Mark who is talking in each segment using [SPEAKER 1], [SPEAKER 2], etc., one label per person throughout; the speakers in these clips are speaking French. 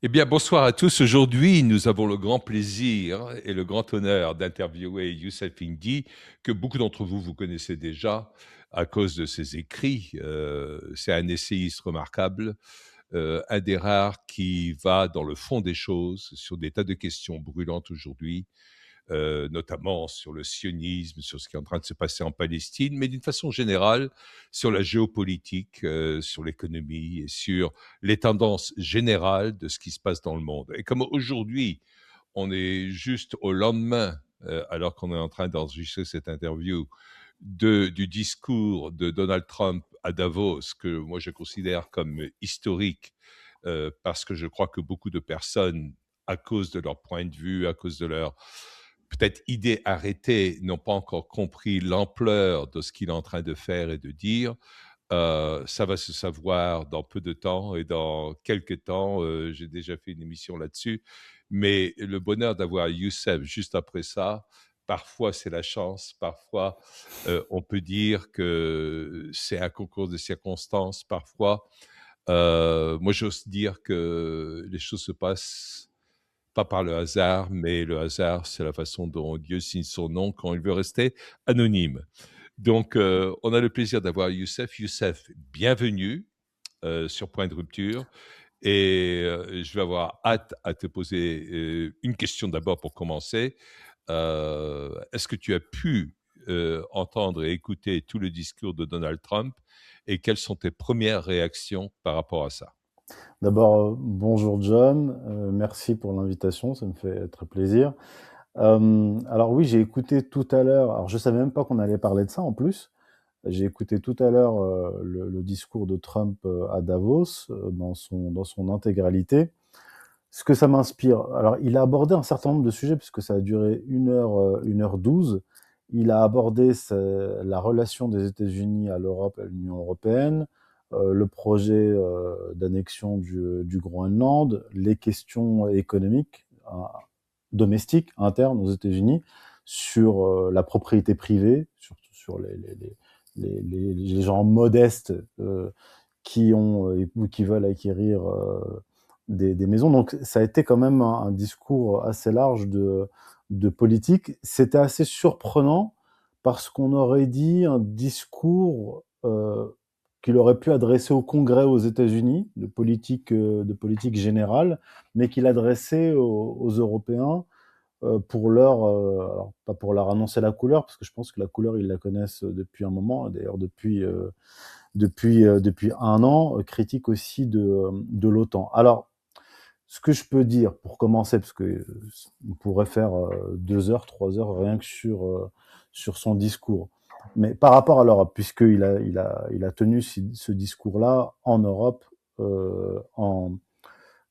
[SPEAKER 1] Eh bien, bonsoir à tous. Aujourd'hui, nous avons le grand plaisir et le grand honneur d'interviewer Youssef Indy, que beaucoup d'entre vous, vous connaissez déjà à cause de ses écrits. C'est un essayiste remarquable, un des rares qui va dans le fond des choses sur des tas de questions brûlantes aujourd'hui, notamment sur le sionisme, sur ce qui est en train de se passer en Palestine, mais d'une façon générale sur la géopolitique, sur l'économie et sur les tendances générales de ce qui se passe dans le monde. Et comme aujourd'hui, on est juste au lendemain, alors qu'on est en train d'enregistrer cette interview, du discours de Donald Trump à Davos, que moi je considère comme historique, parce que je crois que beaucoup de personnes, à cause de leur point de vue, à cause de leur peut-être idées arrêtées, n'ont pas encore compris l'ampleur de ce qu'il est en train de faire et de dire. Ça va se savoir dans peu de temps et dans quelques temps. J'ai déjà fait une émission là-dessus. Mais le bonheur d'avoir Youssef juste après ça, parfois c'est la chance, parfois on peut dire que c'est un concours de circonstances, parfois. Moi, j'ose dire que les choses se passent pas par le hasard, mais le hasard, c'est la façon dont Dieu signe son nom quand il veut rester anonyme. Donc, on a le plaisir d'avoir Youssef. Youssef, bienvenue sur Point de rupture. Et je vais avoir hâte à te poser une question d'abord pour commencer. Est-ce que tu as pu entendre et écouter tout le discours de Donald Trump et quelles sont tes premières réactions par rapport à ça?
[SPEAKER 2] D'abord, bonjour John, merci pour l'invitation, ça me fait très plaisir. Alors oui, j'ai écouté tout à l'heure, alors je savais même pas qu'on allait parler de ça en plus. J'ai écouté tout à l'heure le discours de Trump à Davos dans son intégralité. Ce que ça m'inspire, alors il a abordé un certain nombre de sujets puisque ça a duré 1h12. Il a abordé la relation des États-Unis à l'Europe et à l'Union européenne, le projet d'annexion du Groenland, les questions économiques, domestiques, internes aux États-Unis, sur la propriété privée, surtout sur les gens modestes qui ont ou qui veulent acquérir des maisons. Donc ça a été quand même un discours assez large de politique. C'était assez surprenant parce qu'on aurait dit un discours qu'il aurait pu adresser au Congrès aux États-Unis, de politique générale, mais qu'il adressait aux Européens pour leur, alors pas pour leur annoncer la couleur, parce que je pense que la couleur, ils la connaissent depuis un moment, d'ailleurs depuis un an, critique aussi de l'OTAN. Alors, ce que je peux dire pour commencer, parce que on pourrait faire 2 heures, 3 heures rien que sur son discours. Mais par rapport à l'Europe, puisqu'il a tenu ce discours-là en Europe,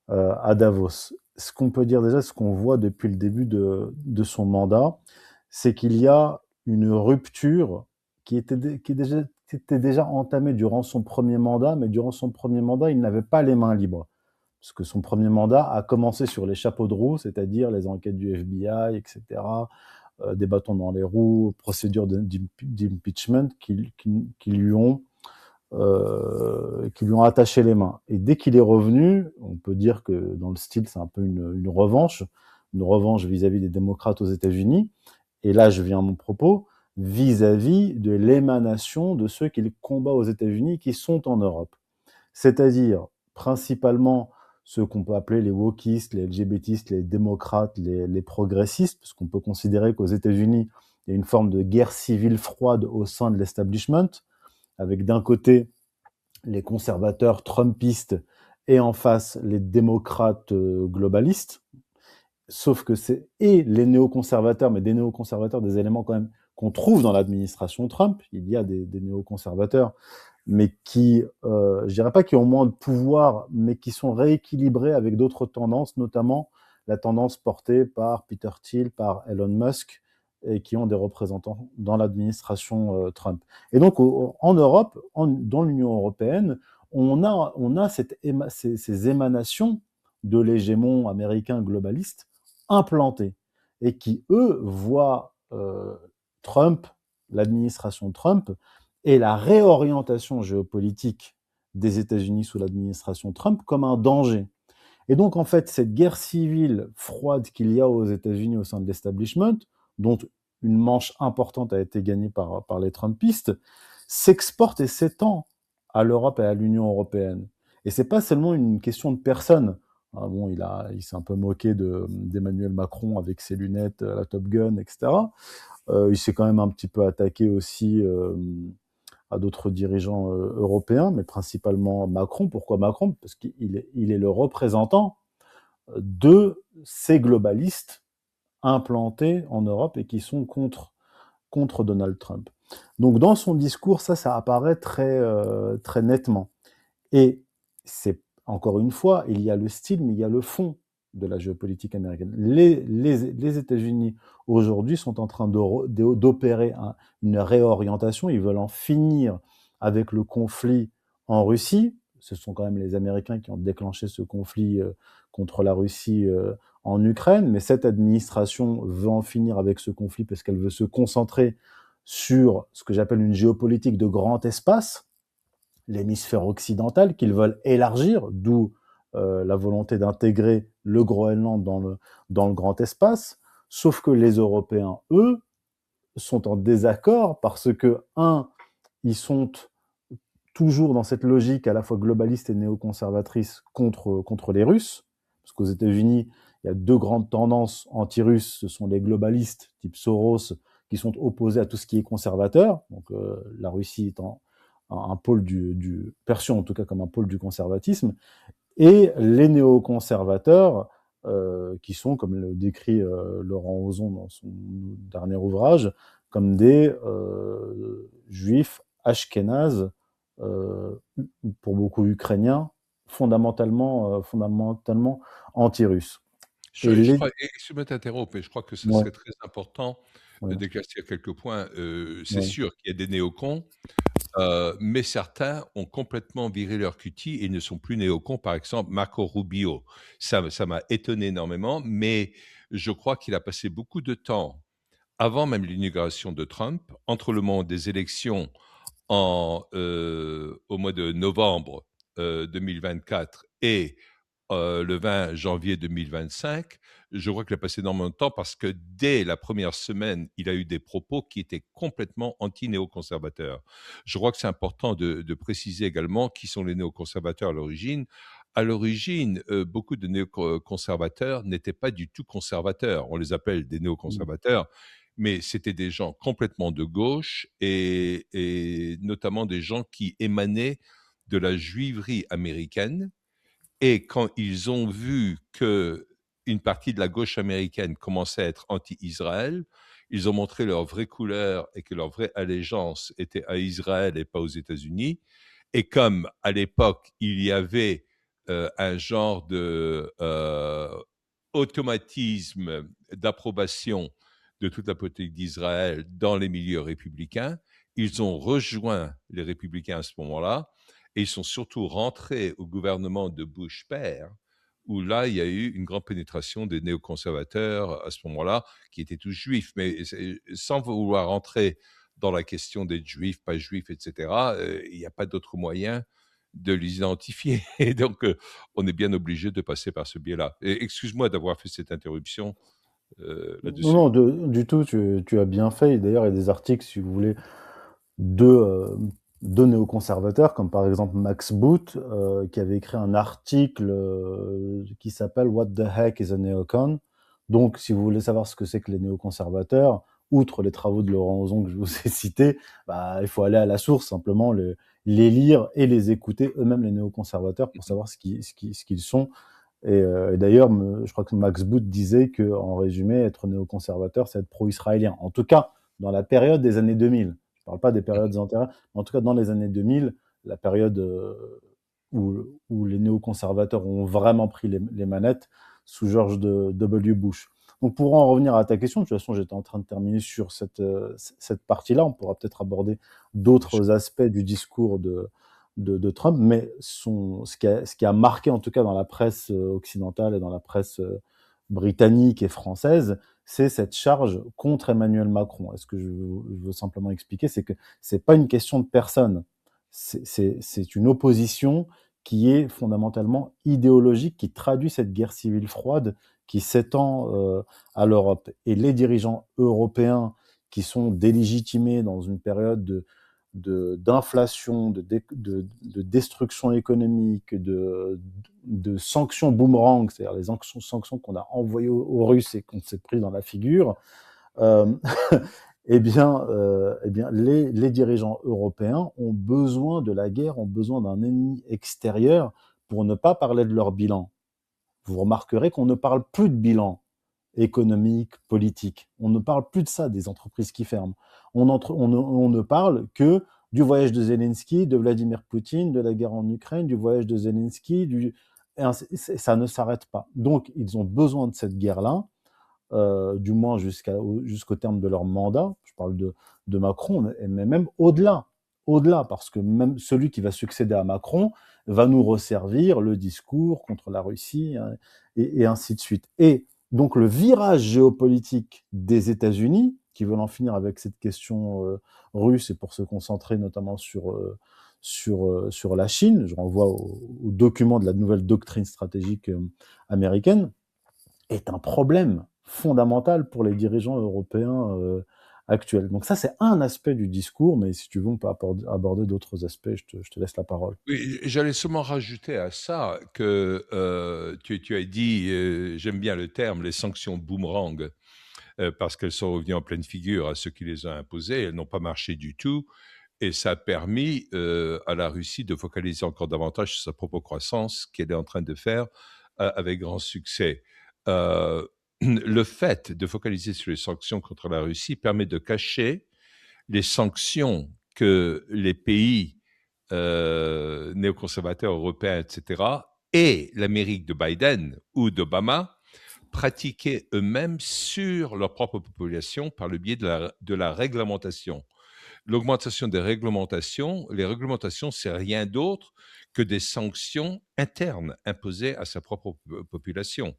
[SPEAKER 2] à Davos. Ce qu'on peut dire déjà, ce qu'on voit depuis le début de son mandat, c'est qu'il y a une rupture qui était déjà entamée durant son premier mandat, mais durant son premier mandat, il n'avait pas les mains libres. Parce que son premier mandat a commencé sur les chapeaux de roue, c'est-à-dire les enquêtes du FBI, etc., des bâtons dans les roues, procédures d'impeachment qui lui ont attaché les mains. Et dès qu'il est revenu, on peut dire que dans le style, c'est un peu une revanche vis-à-vis des démocrates aux États-Unis. Et là, je viens à mon propos, vis-à-vis de l'émanation de ceux qu'il combat aux États-Unis qui sont en Europe. C'est-à-dire principalement ceux qu'on peut appeler les wokistes, les LGBTistes, les démocrates, les progressistes, parce qu'on peut considérer qu'aux États-Unis, il y a une forme de guerre civile froide au sein de l'establishment, avec d'un côté les conservateurs trumpistes et en face les démocrates globalistes. Sauf que c'est et les néoconservateurs, mais des néoconservateurs, des éléments quand même qu'on trouve dans l'administration Trump. Il y a des néoconservateurs, mais qui, je dirais pas qui ont moins de pouvoir, mais qui sont rééquilibrés avec d'autres tendances, notamment la tendance portée par Peter Thiel, par Elon Musk, et qui ont des représentants dans l'administration Trump. Et donc, en Europe, dans l'Union européenne, on a ces émanations de l'hégémon américain globaliste implantées et qui, eux, voient Trump, l'administration Trump, et la réorientation géopolitique des États-Unis sous l'administration Trump comme un danger. Et donc, en fait, cette guerre civile froide qu'il y a aux États-Unis au sein de l'establishment, dont une manche importante a été gagnée par les Trumpistes, s'exporte et s'étend à l'Europe et à l'Union européenne. Et c'est pas seulement une question de personnes. Ah bon, il s'est un peu moqué d'Emmanuel Macron avec ses lunettes, la Top Gun, etc. Il s'est quand même un petit peu attaqué aussi à d'autres dirigeants européens, mais principalement Macron. Pourquoi Macron? Parce qu'il est le représentant de ces globalistes implantés en Europe et qui sont contre Donald Trump. Donc dans son discours, ça apparaît très nettement. Et c'est, encore une fois, il y a le style, mais il y a le fond de la géopolitique américaine. Les États-Unis, aujourd'hui, sont en train d'opérer une réorientation. Ils veulent en finir avec le conflit en Russie. Ce sont quand même les Américains qui ont déclenché ce conflit contre la Russie en Ukraine. Mais cette administration veut en finir avec ce conflit parce qu'elle veut se concentrer sur ce que j'appelle une géopolitique de grand espace, l'hémisphère occidental, qu'ils veulent élargir, d'où la volonté d'intégrer le Groenland dans le grand espace. Sauf que les Européens, eux, sont en désaccord parce que, ils sont toujours dans cette logique à la fois globaliste et néoconservatrice contre les Russes, parce qu'aux États-Unis, il y a deux grandes tendances anti-russes, ce sont les globalistes, type Soros, qui sont opposés à tout ce qui est conservateur, donc la Russie étant un pôle perçu en tout cas comme un pôle du conservatisme, et les néoconservateurs, qui sont, comme le décrit Laurent Ozon dans son dernier ouvrage, comme des juifs ashkénazes, pour beaucoup ukrainiens, fondamentalement anti-russes. Et
[SPEAKER 1] Je crois, excuse-moi de t'interrompre, mais je crois que ce
[SPEAKER 2] ouais,
[SPEAKER 1] serait très important
[SPEAKER 2] ouais,
[SPEAKER 1] d'éclaircir quelques points. C'est
[SPEAKER 2] ouais.
[SPEAKER 1] sûr qu'il y a des néocons, mais certains ont complètement viré leur cutie et ne sont plus néocons. Par exemple, Marco Rubio. Ça m'a étonné énormément, mais je crois qu'il a passé beaucoup de temps, avant même l'inauguration de Trump, entre le moment des élections au mois de novembre 2024 et le 20 janvier 2025, je crois qu'il a passé énormément de temps parce que dès la première semaine, il a eu des propos qui étaient complètement anti-néoconservateurs. Je crois que c'est important de préciser également qui sont les néoconservateurs à l'origine. À l'origine, beaucoup de néoconservateurs n'étaient pas du tout conservateurs. On les appelle des néoconservateurs, mais c'était des gens complètement de gauche et notamment des gens qui émanaient de la juiverie américaine. Et quand ils ont vu que une partie de la gauche américaine commençait à être anti-Israël, ils ont montré leur vraie couleur et que leur vraie allégeance était à Israël et pas aux États-Unis. Et comme à l'époque, il y avait un genre de automatisme d'approbation de toute la politique d'Israël dans les milieux républicains, ils ont rejoint les républicains à ce moment-là et ils sont surtout rentrés au gouvernement de Bush père, où là, il y a eu une grande pénétration des néoconservateurs à ce moment-là, qui étaient tous juifs. Mais sans vouloir rentrer dans la question des juifs, pas juifs, etc., il n'y a pas d'autre moyen de les identifier. Et donc, on est bien obligé de passer par ce biais-là. Et excuse-moi d'avoir fait cette interruption
[SPEAKER 2] Non,
[SPEAKER 1] là-dessus.
[SPEAKER 2] non, du tout, tu as bien fait. Et d'ailleurs, il y a des articles, si vous voulez, de, euh, de néoconservateurs, comme par exemple Max Boot, qui avait écrit un article qui s'appelle What the heck is a neocon? Donc, si vous voulez savoir ce que c'est que les néoconservateurs, outre les travaux de Laurent Ozon que je vous ai cités, bah, il faut aller à la source, simplement les lire et les écouter eux-mêmes, les néoconservateurs, pour savoir ce qu'ils sont. Et d'ailleurs, je crois que Max Boot disait que, en résumé, être néoconservateur, c'est être pro-israélien. En tout cas, dans la période des années 2000. Je ne parle pas des périodes antérieures, mais en tout cas, dans les années 2000, la période où les néoconservateurs ont vraiment pris les manettes sous George W. Bush. Donc, pour en revenir à ta question, de toute façon, j'étais en train de terminer sur cette partie-là. On pourra peut-être aborder d'autres aspects du discours de Trump, mais ce qui a marqué, en tout cas dans la presse occidentale et dans la presse britannique et française, c'est cette charge contre Emmanuel Macron. Et ce que je veux simplement expliquer, c'est que c'est pas une question de personne, c'est une opposition qui est fondamentalement idéologique, qui traduit cette guerre civile froide qui s'étend à l'Europe. Et les dirigeants européens qui sont délégitimés dans une période d'inflation, de destruction économique, de sanctions boomerang, c'est-à-dire les sanctions qu'on a envoyées aux Russes et qu'on s'est pris dans la figure, euh, eh bien les dirigeants européens ont besoin de la guerre, ont besoin d'un ennemi extérieur pour ne pas parler de leur bilan. Vous remarquerez qu'on ne parle plus de bilan économique, politique. On ne parle plus de ça, des entreprises qui ferment. On ne parle que du voyage de Zelensky, de Vladimir Poutine, de la guerre en Ukraine, du voyage de Zelensky, ça ne s'arrête pas. Donc, ils ont besoin de cette guerre-là, du moins jusqu'au terme de leur mandat. Je parle de Macron, mais même au-delà, parce que même celui qui va succéder à Macron va nous resservir le discours contre la Russie, hein, et ainsi de suite. Et donc le virage géopolitique des États-Unis, qui veulent en finir avec cette question russe et pour se concentrer notamment sur la Chine, je renvoie au document de la nouvelle doctrine stratégique américaine, est un problème fondamental pour les dirigeants européens actuels. Donc ça, c'est un aspect du discours, mais si tu veux, on peut aborder d'autres aspects. Je te laisse la parole.
[SPEAKER 1] Oui, j'allais seulement rajouter à ça que tu as dit, j'aime bien le terme, les sanctions boomerang, parce qu'elles sont revenues en pleine figure à ceux qui les ont imposées. Elles n'ont pas marché du tout. Et ça a permis à la Russie de focaliser encore davantage sur sa propre croissance, qu'elle est en train de faire avec grand succès. Le fait de focaliser sur les sanctions contre la Russie permet de cacher les sanctions que les pays néoconservateurs européens, etc., et l'Amérique de Biden ou d'Obama pratiquaient eux-mêmes sur leur propre population par le biais de la réglementation. L'augmentation des réglementations, les réglementations, c'est rien d'autre que des sanctions internes imposées à sa propre population.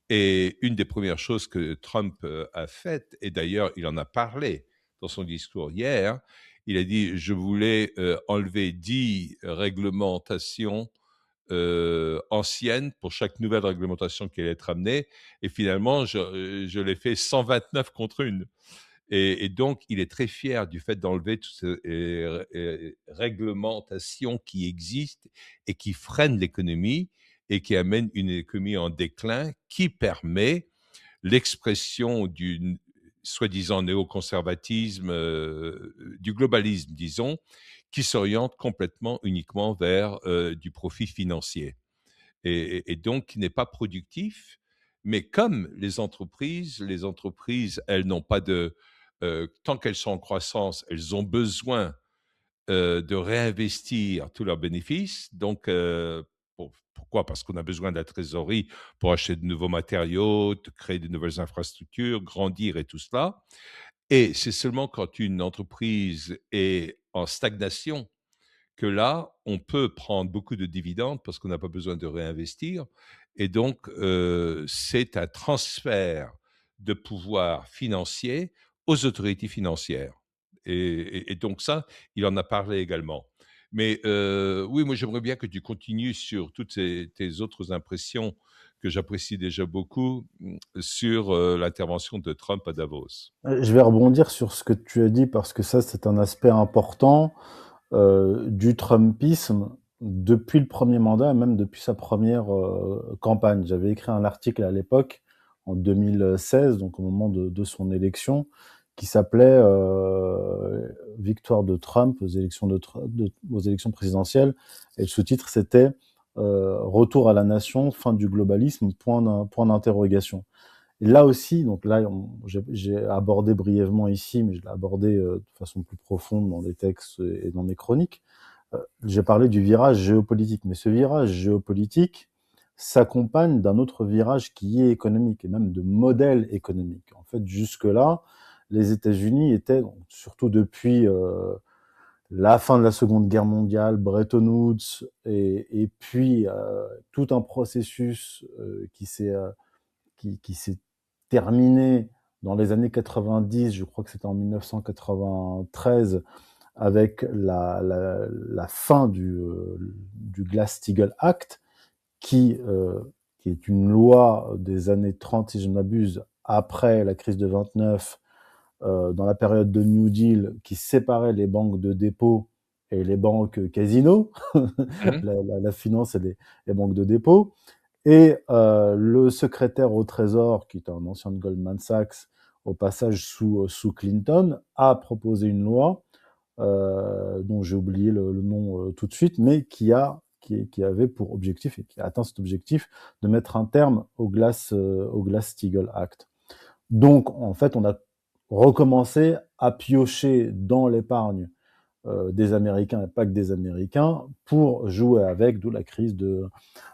[SPEAKER 1] Et une des premières choses que Trump a faites, et d'ailleurs il en a parlé dans son discours hier, il a dit, je voulais enlever 10 réglementations anciennes pour chaque nouvelle réglementation qui allait être amenée, et finalement je l'ai fait 129 contre une. Et donc, il est très fier du fait d'enlever toutes ces réglementations qui existent et qui freinent l'économie et qui amènent une économie en déclin, qui permet l'expression du soi-disant néoconservatisme, du globalisme, disons, qui s'oriente complètement uniquement vers du profit financier. Et donc, qui n'est pas productif. Mais comme les entreprises, elles n'ont pas de... tant qu'elles sont en croissance, elles ont besoin de réinvestir tous leurs bénéfices. Donc, pourquoi? Parce qu'on a besoin de la trésorerie pour acheter de nouveaux matériaux, de créer de nouvelles infrastructures, grandir et tout cela. Et c'est seulement quand une entreprise est en stagnation que là, on peut prendre beaucoup de dividendes parce qu'on n'a pas besoin de réinvestir. Et donc, c'est un transfert de pouvoir financier aux autorités financières. Et donc ça, il en a parlé également. Mais oui, moi j'aimerais bien que tu continues sur toutes tes autres impressions que j'apprécie déjà beaucoup sur l'intervention de Trump à Davos.
[SPEAKER 2] Je vais rebondir sur ce que tu as dit parce que ça, c'est un aspect important du Trumpisme depuis le premier mandat et même depuis sa première campagne. J'avais écrit un article à l'époque, en 2016, donc au moment de son élection, qui s'appelait Victoire de Trump aux élections présidentielles. Et le sous-titre, c'était Retour à la nation, fin du globalisme, point d'interrogation. Et là aussi, donc là, j'ai abordé brièvement ici, mais je l'ai abordé de façon plus profonde dans des textes et dans mes chroniques. J'ai parlé du virage géopolitique, mais ce virage géopolitique s'accompagne d'un autre virage qui est économique et même de modèle économique. En fait, jusque-là, les États-Unis étaient, surtout depuis la fin de la Seconde Guerre mondiale, Bretton Woods, et puis tout un processus qui s'est terminé dans les années 90, je crois que c'était en 1993, avec la fin du Glass-Steagall Act, qui, euh, qui est une loi des années 30, si je ne m'abuse, après la crise de 29, dans la période de New Deal, qui séparait les banques de dépôt et les banques casino,
[SPEAKER 1] Mhm.
[SPEAKER 2] la finance et les banques de dépôt. Et le secrétaire au Trésor, qui est un ancien de Goldman Sachs, au passage sous Clinton, a proposé une loi dont j'ai oublié le nom tout de suite, mais qui avait pour objectif, et qui a atteint cet objectif, de mettre un terme au Glass-Steagall Act. Donc, en fait, on a recommencé à piocher dans l'épargne des Américains, et pas que des Américains, pour jouer avec, d'où la crise de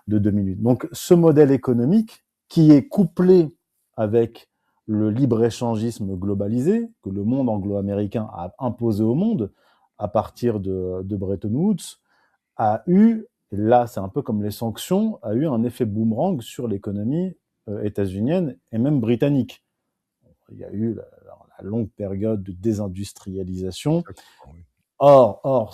[SPEAKER 2] 2008. Donc, ce modèle économique, qui est couplé avec le libre-échangisme globalisé, que le monde anglo-américain a imposé au monde à partir de Bretton Woods, a eu, là c'est un peu comme les sanctions, a eu un effet boomerang sur l'économie états-unienne et même britannique. Il y a eu la longue période de désindustrialisation.
[SPEAKER 1] Exactement, oui.
[SPEAKER 2] Or,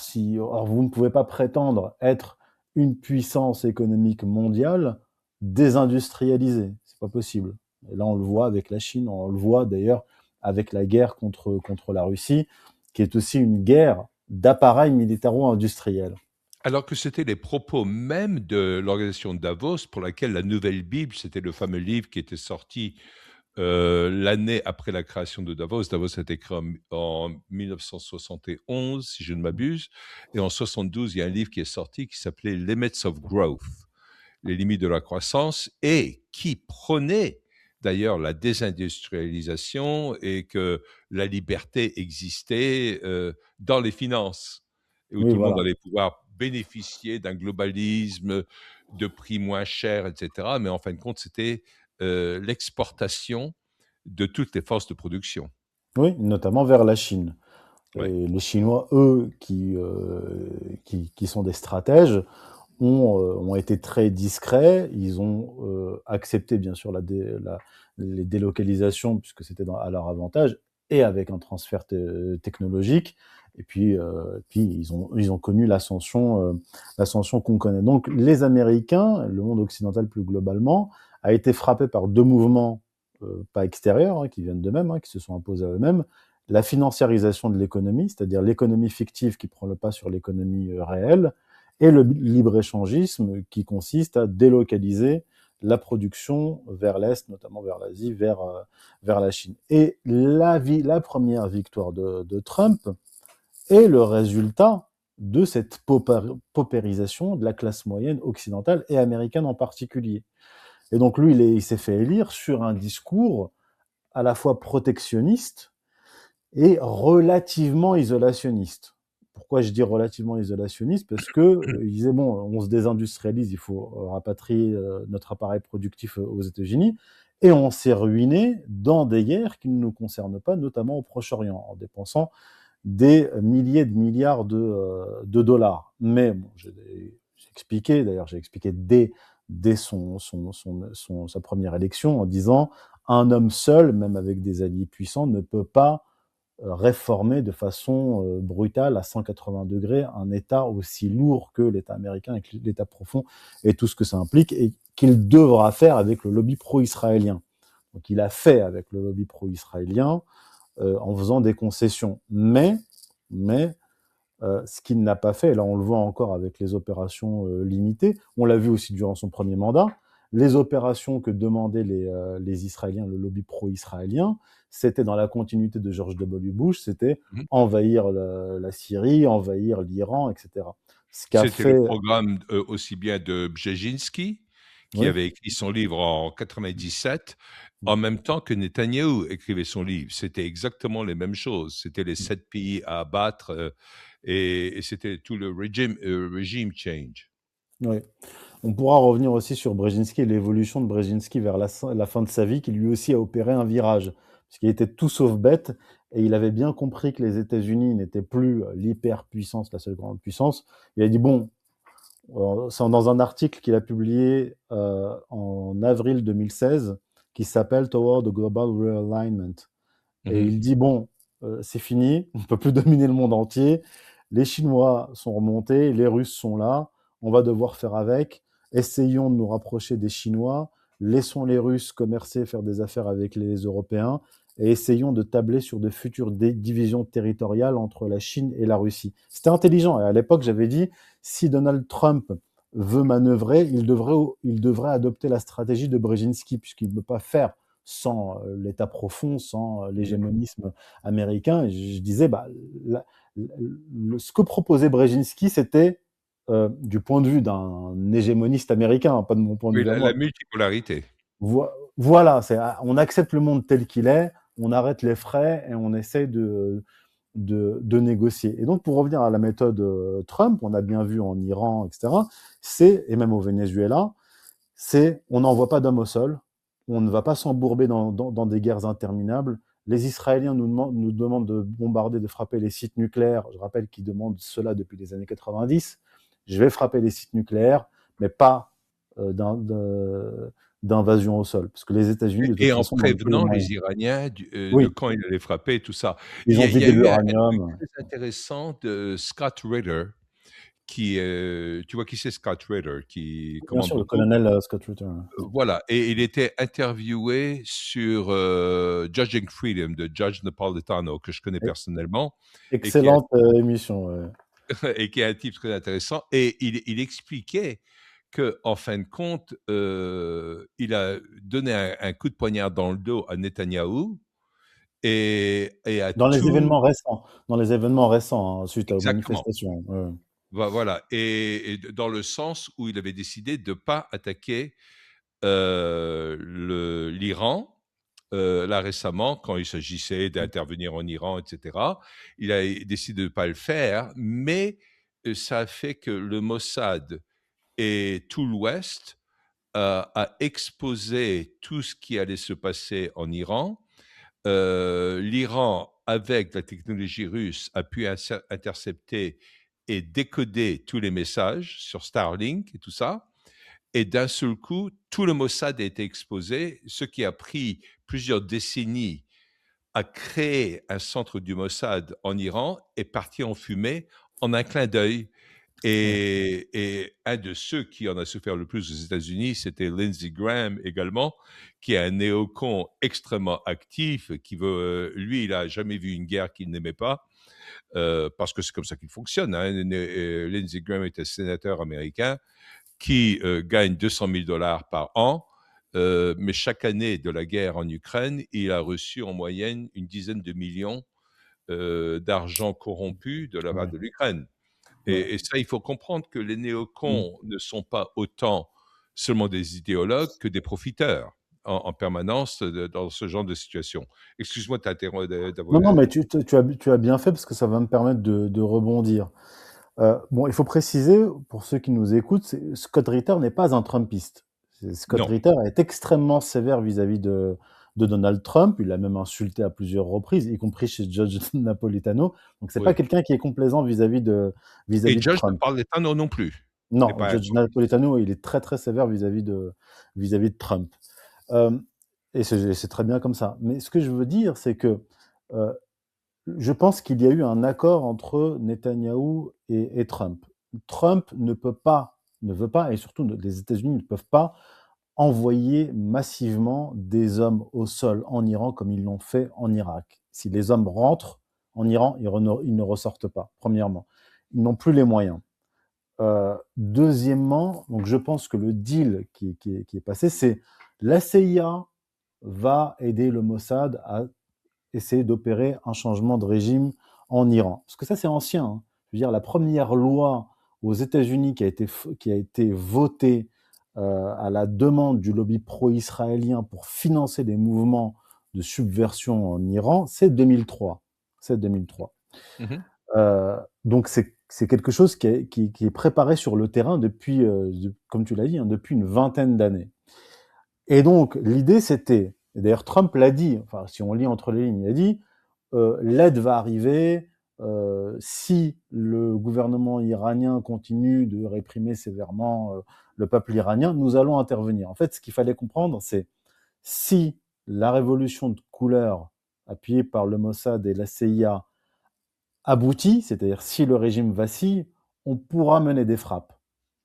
[SPEAKER 2] vous ne pouvez pas prétendre être une puissance économique mondiale désindustrialisée. C'est pas possible. Et là, on le voit avec la Chine, on le voit d'ailleurs avec la guerre contre la Russie, qui est aussi une guerre d'appareils militaro-industriels.
[SPEAKER 1] Alors que c'était les propos même de l'organisation de Davos pour laquelle la Nouvelle Bible, c'était le fameux livre qui était sorti l'année après la création de Davos. Davos a été créé en 1971, si je ne m'abuse. Et en 72, il y a un livre qui est sorti qui s'appelait Limits of Growth, les limites de la croissance, et qui prônait d'ailleurs la désindustrialisation et que la liberté existait dans les finances, et où
[SPEAKER 2] Oui,
[SPEAKER 1] tout le monde
[SPEAKER 2] voilà.
[SPEAKER 1] allait pouvoir bénéficier d'un globalisme de prix moins chers, etc. Mais en fin de compte, c'était l'exportation de toutes les forces de production.
[SPEAKER 2] Oui, notamment vers la Chine.
[SPEAKER 1] Ouais.
[SPEAKER 2] Et les Chinois, eux, qui sont des stratèges, ont été très discrets. Ils ont accepté, bien sûr, les délocalisations, puisque c'était à leur avantage, et avec un transfert technologique. Et puis ils ont connu l'ascension qu'on connaît. Donc, les Américains, le monde occidental plus globalement, a été frappé par deux mouvements, pas extérieurs, qui viennent d'eux-mêmes, qui se sont imposés à eux-mêmes. La financiarisation de l'économie, c'est-à-dire l'économie fictive qui prend le pas sur l'économie réelle, et le libre-échangisme qui consiste à délocaliser la production vers l'Est, notamment vers l'Asie, vers la Chine. Et la première victoire de Trump est le résultat de cette paupérisation de la classe moyenne occidentale et américaine en particulier. Et donc lui, il s'est fait élire sur un discours à la fois protectionniste et relativement isolationniste. Pourquoi je dis relativement isolationniste? Parce que il disait bon, on se désindustrialise, il faut rapatrier notre appareil productif aux États-Unis, et on s'est ruiné dans des guerres qui ne nous concernent pas, notamment au Proche-Orient, en dépensant des milliers de milliards de dollars. Mais bon, j'ai expliqué dès sa première élection en disant un homme seul, même avec des alliés puissants, ne peut pas réformer de façon brutale à 180 degrés un État aussi lourd que l'État américain, avec l'État profond et tout ce que ça implique, et qu'il devra faire avec le lobby pro-israélien. Donc il a fait avec le lobby pro-israélien en faisant des concessions. Mais ce qu'il n'a pas fait, et là on le voit encore avec les opérations limitées, on l'a vu aussi durant son premier mandat, les opérations que demandaient les Israéliens, le lobby pro-israélien, c'était dans la continuité de George W. Bush, c'était
[SPEAKER 1] Mhm.
[SPEAKER 2] envahir la Syrie, envahir l'Iran, etc. Ce qu'a
[SPEAKER 1] C'était le
[SPEAKER 2] fait,
[SPEAKER 1] programme aussi bien de Brzezinski, qui
[SPEAKER 2] oui,
[SPEAKER 1] avait écrit son livre en 97, en même temps que Netanyahou écrivait son livre. C'était exactement les mêmes choses. C'était les 7 pays à abattre et c'était tout le regime change.
[SPEAKER 2] oui. On pourra revenir aussi sur Brzezinski et l'évolution de Brzezinski vers la fin de sa vie, qui lui aussi a opéré un virage, puisqu'il était tout sauf bête, et il avait bien compris que les États-Unis n'étaient plus l'hyperpuissance, la seule grande puissance. Il a dit, bon, c'est dans un article qu'il a publié en avril 2016, qui s'appelle Toward the Global Realignment. Et
[SPEAKER 1] Mhm.
[SPEAKER 2] il dit, bon, c'est fini, on ne peut plus dominer le monde entier. Les Chinois sont remontés, les Russes sont là, on va devoir faire avec. Essayons de nous rapprocher des Chinois, laissons les Russes commercer, faire des affaires avec les Européens, et essayons de tabler sur de futures divisions territoriales entre la Chine et la Russie. C'était intelligent. Et à l'époque, j'avais dit, si Donald Trump veut manœuvrer, il devrait adopter la stratégie de Brzezinski, puisqu'il ne peut pas faire sans l'État profond, sans l'hégémonisme américain. Et je disais, bah, ce que proposait Brzezinski, c'était du point de vue d'un hégémoniste américain, pas de mon point de
[SPEAKER 1] Oui,
[SPEAKER 2] vue à
[SPEAKER 1] la
[SPEAKER 2] moi.
[SPEAKER 1] multipolarité.
[SPEAKER 2] Voilà, on accepte le monde tel qu'il est, on arrête les frais et on essaie de négocier. Et donc, pour revenir à la méthode Trump, on a bien vu en Iran, etc., et même au Venezuela, on n'envoie pas d'hommes au sol, on ne va pas s'embourber dans des guerres interminables. Les Israéliens nous demandent de bombarder, de frapper les sites nucléaires. Je rappelle qu'ils demandent cela depuis les années 90. Je vais frapper les sites nucléaires, mais pas d'invasion au sol. Parce que les États-Unis, de toute
[SPEAKER 1] Et en
[SPEAKER 2] façon, n'ont plus les
[SPEAKER 1] prévenant
[SPEAKER 2] moyens.
[SPEAKER 1] les Iraniens de
[SPEAKER 2] Oui,
[SPEAKER 1] quand il allait frapper, tout ça.
[SPEAKER 2] ils ont
[SPEAKER 1] Il y a
[SPEAKER 2] vidé
[SPEAKER 1] eu un truc
[SPEAKER 2] l'uranium.
[SPEAKER 1] très intéressant de Scott Ritter, tu vois qui c'est Scott Ritter, qui
[SPEAKER 2] Bien
[SPEAKER 1] commande
[SPEAKER 2] sûr, le
[SPEAKER 1] beaucoup.
[SPEAKER 2] colonel Scott Ritter.
[SPEAKER 1] Voilà, et il était interviewé sur Judging Freedom de Judge Napolitano, que je connais personnellement, et qui est,
[SPEAKER 2] Excellente émission. Ouais.
[SPEAKER 1] et qui est un type très intéressant. Et il expliquait que, en fin de compte, il a donné un coup de poignard dans le dos à Netanyahou et à
[SPEAKER 2] Dans les
[SPEAKER 1] tout.
[SPEAKER 2] événements récents, suite aux
[SPEAKER 1] Exactement.
[SPEAKER 2] manifestations. Ouais.
[SPEAKER 1] Voilà. Et dans le sens où il avait décidé de ne pas attaquer l'Iran. Là récemment, quand il s'agissait d'intervenir en Iran, etc., il a décidé de ne pas le faire, mais ça a fait que le Mossad et tout l'Ouest a exposé tout ce qui allait se passer en Iran. L'Iran, avec la technologie russe, a pu intercepter et décoder tous les messages sur Starlink et tout ça. Et d'un seul coup, tout le Mossad a été exposé, ce qui a pris plusieurs décennies à créer un centre du Mossad en Iran est parti en fumée en un clin d'œil.
[SPEAKER 2] Ouais.
[SPEAKER 1] Et un de ceux qui en a souffert le plus aux États-Unis, c'était Lindsey Graham également, qui est un néocon extrêmement actif, qui veut, lui, il n'a jamais vu une guerre qu'il n'aimait pas, parce que c'est comme ça qu'il fonctionne. Hein. Lindsey Graham était sénateur américain qui gagne 200 000 dollars par an, mais chaque année de la guerre en Ukraine, il a reçu en moyenne une dizaine de millions d'argent corrompu de la part
[SPEAKER 2] Ouais.
[SPEAKER 1] de l'Ukraine.
[SPEAKER 2] Ouais.
[SPEAKER 1] Et ça, il faut comprendre que les
[SPEAKER 2] Mm.
[SPEAKER 1] néocons ne sont pas autant seulement des idéologues que des profiteurs en permanence dans ce genre de situation. Excuse-moi de t'interrompre.
[SPEAKER 2] Non, non, mais tu as bien fait parce que ça va me permettre de rebondir. Bon, il faut préciser, pour ceux qui nous écoutent, Scott Ritter n'est pas un Trumpiste. Scott
[SPEAKER 1] Non,
[SPEAKER 2] Ritter est extrêmement sévère vis-à-vis de Donald Trump. Il l'a même insulté à plusieurs reprises, y compris chez Judge Napolitano. Donc, c'est pas
[SPEAKER 1] oui.
[SPEAKER 2] quelqu'un qui est complaisant
[SPEAKER 1] Et
[SPEAKER 2] vis-à-vis de
[SPEAKER 1] Judge ne
[SPEAKER 2] Trump.
[SPEAKER 1] parle pas non plus. Il n'est
[SPEAKER 2] Non,
[SPEAKER 1] pas un
[SPEAKER 2] Judge
[SPEAKER 1] Trumpiste.
[SPEAKER 2] Napolitano, il est très très sévère vis-à-vis de Trump. Euh, et c'est très bien comme ça. Mais ce que je veux dire, c'est que euh, je pense qu'il y a eu un accord entre Netanyahou et Trump. Trump ne veut pas, et surtout les États-Unis ne peuvent pas envoyer massivement des hommes au sol en Iran comme ils l'ont fait en Irak. Si les hommes rentrent en Iran, ils ne ressortent pas, premièrement. Ils n'ont plus les moyens. Deuxièmement, donc je pense que le deal qui est passé, c'est la CIA va aider le Mossad à essayer d'opérer un changement de régime en Iran. Parce que ça, c'est ancien. Hein. Je veux dire, la première loi aux États-Unis qui a été votée à la demande du lobby pro-israélien pour financer des mouvements de subversion en Iran, c'est 2003. C'est 2003.
[SPEAKER 1] Mhm.
[SPEAKER 2] Donc c'est quelque chose qui est préparé sur le terrain depuis, comme tu l'as dit, hein, depuis une vingtaine d'années. Et donc l'idée c'était, et d'ailleurs Trump l'a dit, enfin si on lit entre les lignes, il a dit l'aide va arriver si le gouvernement iranien continue de réprimer sévèrement le peuple iranien, nous allons intervenir. En fait, ce qu'il fallait comprendre, c'est si la révolution de couleur appuyé par le Mossad et la CIA, aboutit, c'est-à-dire si le régime vacille, on pourra mener des frappes.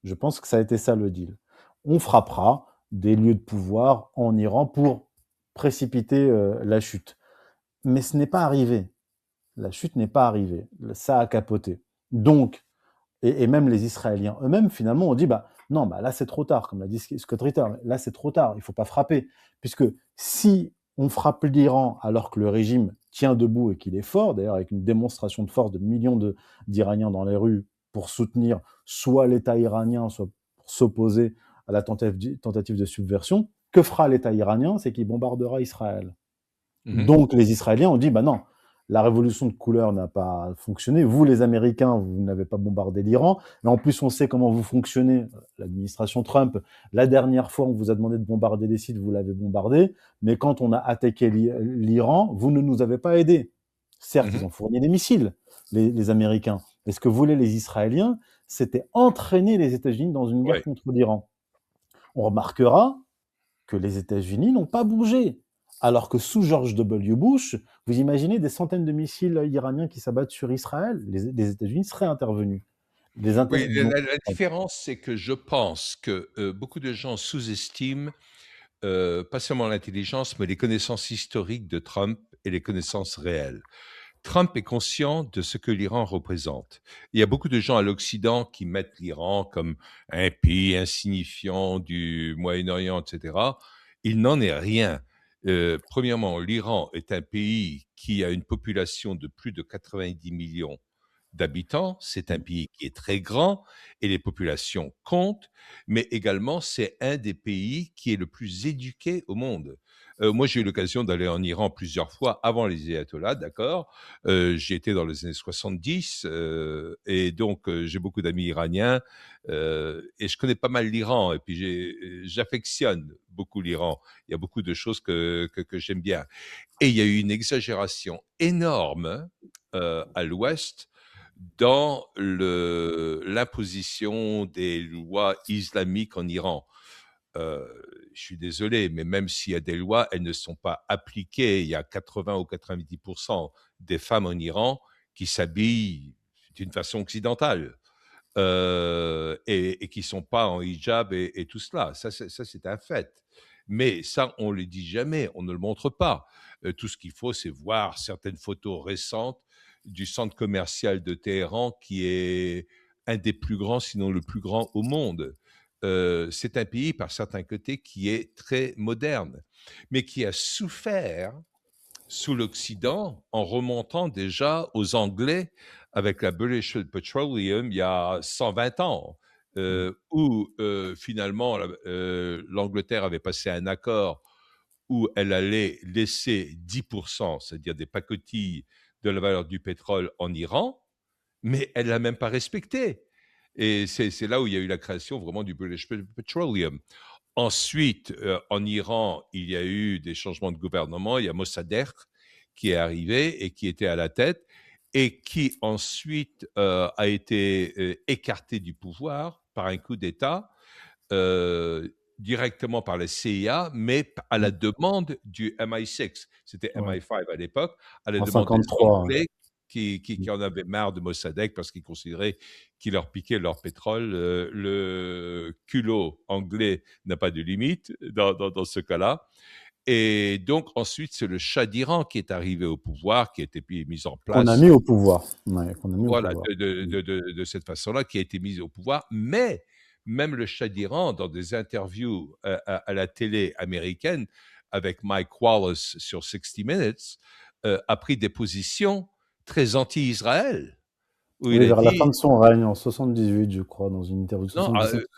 [SPEAKER 2] Je pense que ça a été ça le deal. On frappera des lieux de pouvoir en Iran pour précipiter la chute. Mais ce n'est pas arrivé. La chute n'est pas arrivée. Ça a capoté. Donc, et même les Israéliens eux-mêmes, finalement, ont dit bah, non, bah, là, c'est trop tard, comme l'a dit Scott Ritter. Là, c'est trop tard, il ne faut pas frapper. Puisque si on frappe l'Iran alors que le régime tient debout et qu'il est fort, d'ailleurs, avec une démonstration de force de millions d'Iraniens dans les rues pour soutenir soit l'État iranien, soit pour s'opposer à la tentative de subversion, que fera l'État iranien? C'est qu'il bombardera Israël.
[SPEAKER 1] Mhm.
[SPEAKER 2] Donc les Israéliens ont dit bah non, la révolution de couleur n'a pas fonctionné. Vous, les Américains, vous n'avez pas bombardé l'Iran. Mais en plus, on sait comment vous fonctionnez, l'administration Trump. La dernière fois, on vous a demandé de bombarder des sites, vous l'avez bombardé. Mais quand on a attaqué l'Iran, vous ne nous avez pas aidés. Certes, ils
[SPEAKER 1] Mhm.
[SPEAKER 2] ont fourni des missiles, les Américains. Mais ce que voulaient les Israéliens, c'était entraîner les États-Unis dans une guerre
[SPEAKER 1] Ouais.
[SPEAKER 2] contre l'Iran. On remarquera que les États-Unis n'ont pas bougé. Alors que sous George W. Bush, vous imaginez des centaines de missiles iraniens qui s'abattent sur Israël, les États-Unis seraient intervenus.
[SPEAKER 1] Oui,
[SPEAKER 2] Donc,
[SPEAKER 1] la différence, c'est que je pense que beaucoup de gens sous-estiment pas seulement l'intelligence, mais les connaissances historiques de Trump et les connaissances réelles. Trump est conscient de ce que l'Iran représente. Il y a beaucoup de gens à l'Occident qui mettent l'Iran comme un pays insignifiant du Moyen-Orient, etc. Il n'en est rien. Premièrement, l'Iran est un pays qui a une population de plus de 90 millions d'habitants. C'est un pays qui est très grand et les populations comptent, mais également c'est un des pays qui est le plus éduqué au monde. Moi, j'ai eu l'occasion d'aller en Iran plusieurs fois avant les ayatollahs, d'accord. J'y étais dans les années 70 et donc j'ai beaucoup d'amis iraniens et je connais pas mal l'Iran et puis j'affectionne beaucoup l'Iran. Il y a beaucoup de choses que j'aime bien. Et il y a eu une exagération énorme à l'Ouest dans l'imposition des lois islamiques en Iran. Euh, je suis désolé, mais même s'il y a des lois, elles ne sont pas appliquées. Il y a 80 ou 90% des femmes en Iran qui s'habillent d'une façon occidentale et qui ne sont pas en hijab et tout cela. Ça, c'est un fait. Mais ça, on ne le dit jamais, on ne le montre pas. Tout ce qu'il faut, c'est voir certaines photos récentes du centre commercial de Téhéran, qui est un des plus grands, sinon le plus grand au monde. C'est un pays, par certains côtés, qui est très moderne, mais qui a souffert sous l'Occident en remontant déjà aux Anglais avec la British Petroleum il y a 120 ans, où finalement l'Angleterre avait passé un accord où elle allait laisser 10%, c'est-à-dire des pacotilles de la valeur du pétrole en Iran, mais elle ne l'a même pas respecté. Et c'est là où il y a eu la création vraiment du British Petroleum. Ensuite, en Iran, il y a eu des changements de gouvernement. Il y a Mossadegh qui est arrivé et qui était à la tête et qui ensuite a été écarté du pouvoir par un coup d'État directement par la CIA, mais à la demande du MI6. C'était
[SPEAKER 2] ouais.
[SPEAKER 1] MI5 à l'époque, à la
[SPEAKER 2] En
[SPEAKER 1] demande des
[SPEAKER 2] 53.
[SPEAKER 1] Anglais qui en avaient marre de Mossadegh parce qu'ils considéraient qu'il leur piquait leur pétrole. Le culot anglais n'a pas de limite dans ce cas-là. Et donc ensuite, c'est le Shah d'Iran qui est arrivé au pouvoir, qui a été mis en
[SPEAKER 2] Qu'on a
[SPEAKER 1] place,
[SPEAKER 2] mis au pouvoir. Ouais, qu'on a mis au
[SPEAKER 1] voilà,
[SPEAKER 2] pouvoir.
[SPEAKER 1] de cette façon-là, qui a été mis au pouvoir. Mais même le Shah d'Iran, dans des interviews à la télé américaine avec Mike Wallace sur 60 Minutes, a pris des positions très anti-Israël, où il
[SPEAKER 2] Oui,
[SPEAKER 1] a
[SPEAKER 2] vers la fin
[SPEAKER 1] dit
[SPEAKER 2] de son règne, en 78, je crois, dans une interview de
[SPEAKER 1] non,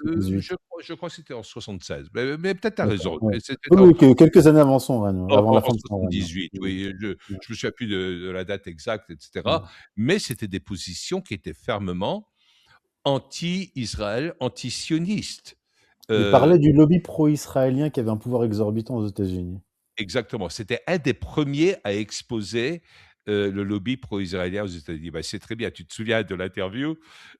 [SPEAKER 2] 77-78.
[SPEAKER 1] je crois que c'était en 76, mais peut-être tu as
[SPEAKER 2] D'accord.
[SPEAKER 1] raison.
[SPEAKER 2] Ouais.
[SPEAKER 1] C'était
[SPEAKER 2] Oui, oui, quelques années avant son règne, avant la
[SPEAKER 1] en
[SPEAKER 2] fin de son règne.
[SPEAKER 1] 78,
[SPEAKER 2] Ouais.
[SPEAKER 1] oui, je
[SPEAKER 2] Ouais.
[SPEAKER 1] me souviens plus de la date exacte, etc.
[SPEAKER 2] Ouais.
[SPEAKER 1] Mais c'était des positions qui étaient fermement anti-Israël, anti-sioniste.
[SPEAKER 2] Il parlait du lobby pro-israélien qui avait un pouvoir exorbitant aux États-Unis.
[SPEAKER 1] Exactement. C'était un des premiers à exposer le lobby pro-israélien aux États-Unis. Ben, c'est très bien. Tu te souviens de l'interview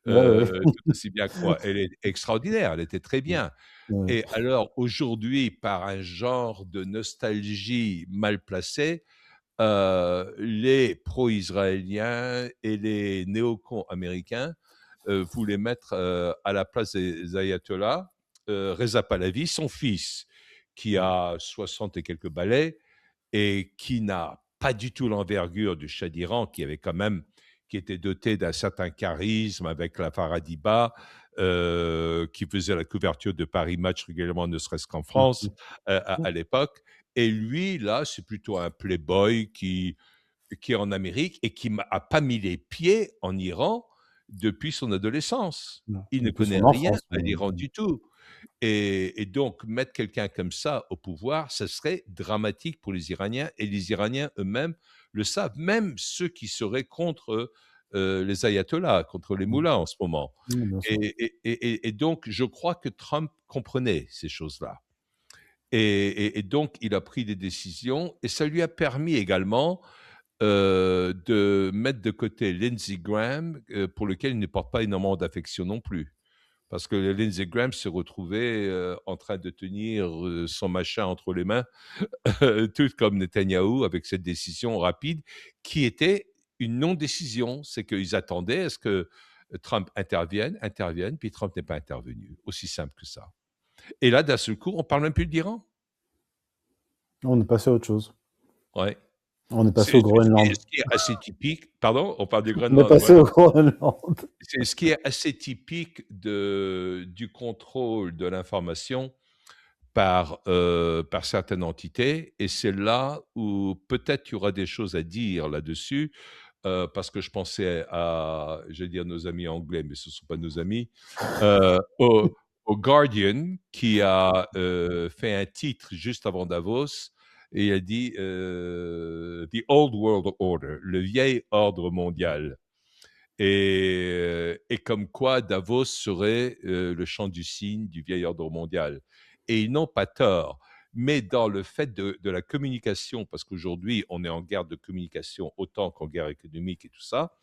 [SPEAKER 2] Ouais, ouais.
[SPEAKER 1] tout aussi bien que moi. Elle est extraordinaire. Elle était très bien.
[SPEAKER 2] Ouais.
[SPEAKER 1] Et alors, aujourd'hui, par un genre de nostalgie mal placée, les pro-israéliens et les néocons américains voulaient mettre à la place des ayatollahs Reza Pahlavi, son fils, qui a 60 et quelques balais et qui n'a pas du tout l'envergure du Shah d'Iran, qui était doté d'un certain charisme avec la Faradiba, qui faisait la couverture de Paris Match régulièrement, ne serait-ce qu'en France à l'époque. Et lui, là, c'est plutôt un playboy qui est en Amérique et qui n'a pas mis les pieds en Iran depuis son adolescence. Il ne
[SPEAKER 2] Depuis
[SPEAKER 1] connaît
[SPEAKER 2] son
[SPEAKER 1] rien
[SPEAKER 2] enfance.
[SPEAKER 1] à l'Iran du tout. Et donc, mettre quelqu'un comme ça au pouvoir, ça serait dramatique pour les Iraniens. Et les Iraniens eux-mêmes le savent, même ceux qui seraient contre les ayatollahs, contre les moullas en ce moment.
[SPEAKER 2] Bien sûr.
[SPEAKER 1] Et donc, je crois que Trump comprenait ces choses-là. Et donc, il a pris des décisions et ça lui a permis également de mettre de côté Lindsey Graham, pour lequel il ne porte pas énormément d'affection non plus. Parce que Lindsey Graham se retrouvait en train de tenir son machin entre les mains, tout comme Netanyahou, avec cette décision rapide, qui était une non-décision. C'est qu'ils attendaient à ce que Trump intervienne, puis Trump n'est pas intervenu. Aussi simple que ça. Et là, d'un seul coup, on parle même plus d'Iran.
[SPEAKER 2] On est passé à autre chose.
[SPEAKER 1] Ouais.
[SPEAKER 2] On est passé
[SPEAKER 1] C'est
[SPEAKER 2] au Groenland.
[SPEAKER 1] ce qui est assez typique. Pardon, on parle du
[SPEAKER 2] On est
[SPEAKER 1] Groenland.
[SPEAKER 2] passé
[SPEAKER 1] Ouais.
[SPEAKER 2] au Groenland.
[SPEAKER 1] C'est ce qui est assez typique du contrôle de l'information par certaines entités. Et c'est là où peut-être il y aura des choses à dire là-dessus, parce que je pensais à, je vais dire nos amis anglais, mais ce ne sont pas nos amis, au Guardian, qui a fait un titre juste avant Davos, et il a dit The Old World Order, le vieil ordre mondial. Et comme quoi Davos serait le champ du cygne du vieil ordre mondial. Et ils n'ont pas tort. Mais dans le fait de la communication, parce qu'aujourd'hui, on est en guerre de communication autant qu'en guerre économique et tout ça,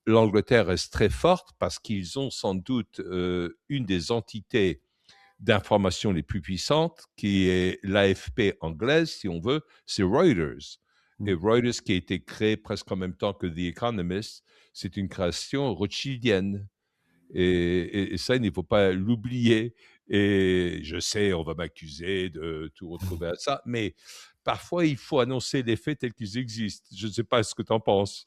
[SPEAKER 1] l'Angleterre reste très forte parce qu'ils ont sans doute une des entités d'information les plus puissantes, qui est l'AFP anglaise, si on veut, c'est Reuters. Et Reuters, qui a été créé presque en même temps que The Economist, c'est une création rothschildienne. Et ça, il ne faut pas l'oublier. Et je sais, on va m'accuser de tout retrouver à ça, mais parfois, il faut annoncer les faits tels qu'ils existent. Je ne sais pas ce que tu en penses.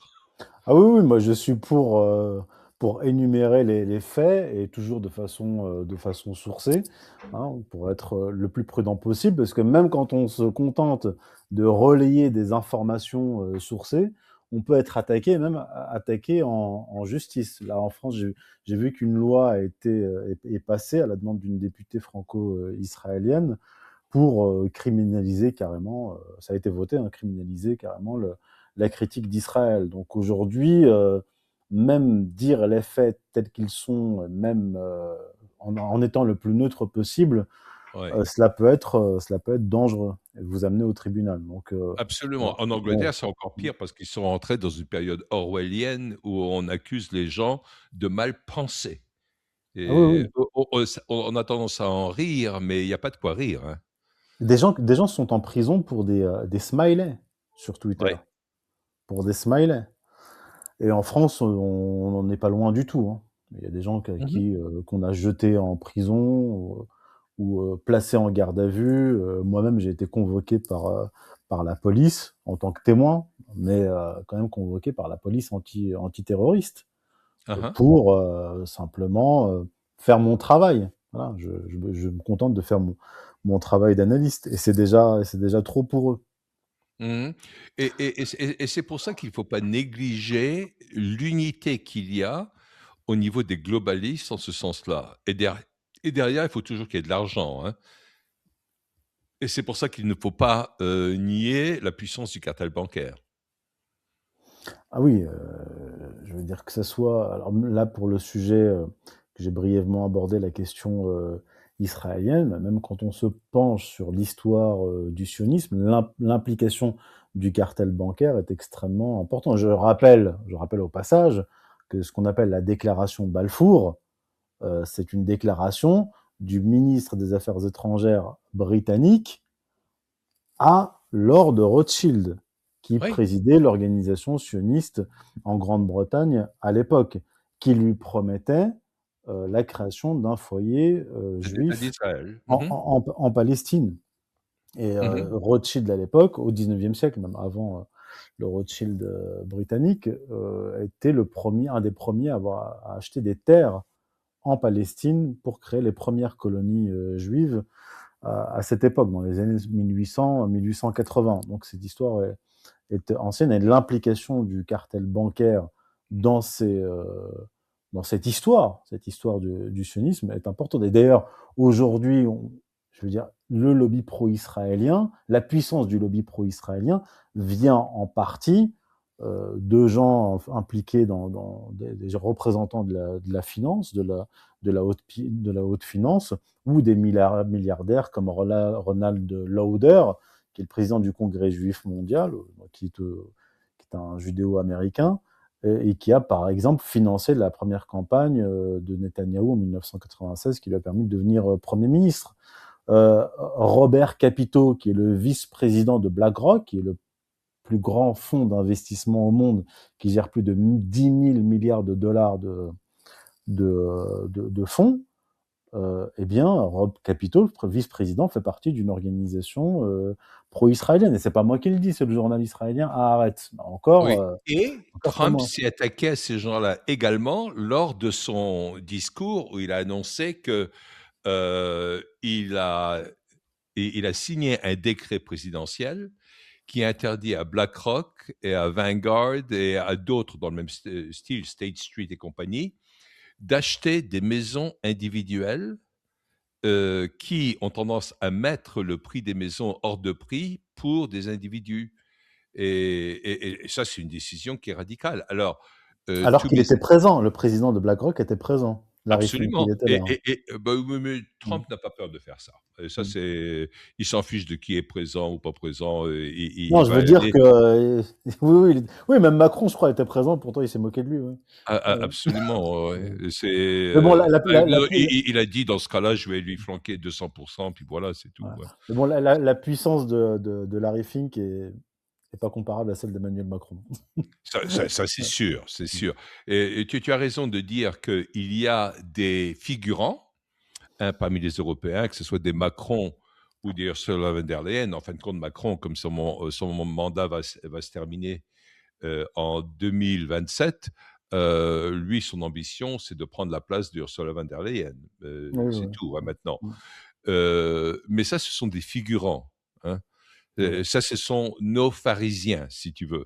[SPEAKER 2] Ah oui, oui, moi je suis pour énumérer les faits et toujours de façon sourcée, hein, pour être le plus prudent possible, parce que même quand on se contente de relayer des informations sourcées, on peut être attaqué, attaqué en justice. Là, en France, j'ai vu qu'une loi est passée à la demande d'une députée franco-israélienne pour criminaliser carrément, ça a été voté, hein, criminaliser carrément la critique d'Israël. Donc aujourd'hui, même dire les faits tels qu'ils sont, même en étant le plus neutre possible,
[SPEAKER 1] Ouais.
[SPEAKER 2] cela peut être dangereux et vous amener au tribunal. Donc,
[SPEAKER 1] Absolument.
[SPEAKER 2] bon,
[SPEAKER 1] En
[SPEAKER 2] bon.
[SPEAKER 1] Angleterre, c'est encore pire parce qu'ils sont entrés dans une période orwellienne où on accuse les gens de mal penser.
[SPEAKER 2] Ah oui,
[SPEAKER 1] Et
[SPEAKER 2] oui.
[SPEAKER 1] on a tendance à en rire, mais il n'y a pas de quoi rire. Hein.
[SPEAKER 2] Des gens sont en prison pour des smileys sur Twitter,
[SPEAKER 1] Ouais.
[SPEAKER 2] pour des smileys. Et en France, on n'en est pas loin du tout, hein. Il y a des gens
[SPEAKER 1] Mhm.
[SPEAKER 2] qu'on a jetés en prison ou placés en garde à vue. Moi-même, j'ai été convoqué par la police en tant que témoin, mais quand même convoqué par la police antiterroriste
[SPEAKER 1] Uh-huh.
[SPEAKER 2] pour simplement faire mon travail. Voilà, je me contente de faire mon travail d'analyste et c'est déjà trop pour eux.
[SPEAKER 1] Mhm. Et c'est pour ça qu'il ne faut pas négliger l'unité qu'il y a au niveau des globalistes en ce sens-là. Et derrière, il faut toujours qu'il y ait de l'argent. Hein. Et c'est pour ça qu'il ne faut pas nier la puissance du cartel bancaire.
[SPEAKER 2] Ah oui, je veux dire que ça soit alors là pour le sujet, que j'ai brièvement abordé, la question, israélienne, même quand on se penche sur l'histoire, du sionisme, l'implication du cartel bancaire est extrêmement importante. Je rappelle au passage que ce qu'on appelle la déclaration Balfour, c'est une déclaration du ministre des Affaires étrangères britannique à Lord Rothschild. qui
[SPEAKER 1] Oui.
[SPEAKER 2] présidait l'organisation sioniste en Grande-Bretagne à l'époque, qui lui promettait la création d'un foyer
[SPEAKER 1] L'État
[SPEAKER 2] juif
[SPEAKER 1] d'Israël. Mmh.
[SPEAKER 2] en Palestine. Et
[SPEAKER 1] Mmh.
[SPEAKER 2] Rothschild à l'époque, au 19e siècle, même avant le Rothschild britannique, était un des premiers à acheter des terres en Palestine pour créer les premières colonies juives à cette époque, dans les années 1800-1880. Donc cette histoire est ancienne et l'implication du cartel bancaire dans, dans cette histoire du sionisme est importante. Et d'ailleurs, aujourd'hui, je veux dire, le lobby pro-israélien, la puissance du lobby pro-israélien vient en partie de gens impliqués dans des représentants de la finance, de la haute finance, ou des milliardaires comme Ronald Lauder, qui est le président du Congrès juif mondial, qui est un judéo-américain, et qui a par exemple financé la première campagne de Netanyahou en 1996, qui lui a permis de devenir Premier ministre. Robert Capito, qui est le vice-président de BlackRock, qui est le plus grand fonds d'investissement au monde, qui gère plus de 10 000 milliards de dollars de fonds, eh bien, Rob Capito, le vice-président, fait partie d'une organisation pro-israélienne. Et c'est pas moi qui le dis, c'est le journal israélien Haaretz.
[SPEAKER 1] Oui, et
[SPEAKER 2] Encore
[SPEAKER 1] Trump
[SPEAKER 2] témoin.
[SPEAKER 1] s'est attaqué à ces gens-là également lors de son discours où il a annoncé que, il a il a signé un décret présidentiel qui interdit à BlackRock et à Vanguard et à d'autres dans le même style, State Street et compagnie, d'acheter des maisons individuelles qui ont tendance à mettre le prix des maisons hors de prix pour des individus. Et ça, c'est une décision qui est radicale. Alors,
[SPEAKER 2] Alors
[SPEAKER 1] tous
[SPEAKER 2] qu'il
[SPEAKER 1] mes
[SPEAKER 2] était présent, le président de BlackRock était présent. Larry Fink, il
[SPEAKER 1] absolument.
[SPEAKER 2] était là. Hein.
[SPEAKER 1] Bah, oui, mais
[SPEAKER 2] Mm.
[SPEAKER 1] Trump n'a pas peur de faire ça. Et ça,
[SPEAKER 2] Mm.
[SPEAKER 1] c'est, il s'en fiche de qui est présent ou pas présent. Il
[SPEAKER 2] Non, je
[SPEAKER 1] va
[SPEAKER 2] veux dire
[SPEAKER 1] aller.
[SPEAKER 2] que oui, oui, oui, même Macron, je crois, était présent. Pourtant, il s'est moqué de lui. Oui.
[SPEAKER 1] Absolument. Ouais.
[SPEAKER 2] Ouais.
[SPEAKER 1] C'est,
[SPEAKER 2] Mais bon,
[SPEAKER 1] non, il a dit dans ce cas-là, je vais lui flanquer 200%, puis voilà, c'est tout.
[SPEAKER 2] ouais.
[SPEAKER 1] Ouais.
[SPEAKER 2] Mais bon, la puissance de Larry Fink est pas comparable à celle d'Emmanuel Macron.
[SPEAKER 1] Ça, c'est sûr, c'est sûr. Et tu as raison de dire qu'il y a des figurants parmi les Européens, que ce soit des Macron ou des Ursula von der Leyen. En fin de compte, Macron, comme son mandat va se terminer en 2027, lui, son ambition, c'est de prendre la place d'Ursula von der Leyen.
[SPEAKER 2] Oui,
[SPEAKER 1] C'est
[SPEAKER 2] oui.
[SPEAKER 1] tout, hein, maintenant.
[SPEAKER 2] Mm.
[SPEAKER 1] Mais ça, ce sont des figurants. Hein.
[SPEAKER 2] Ouais.
[SPEAKER 1] Ça, ce sont nos pharisiens, si tu veux.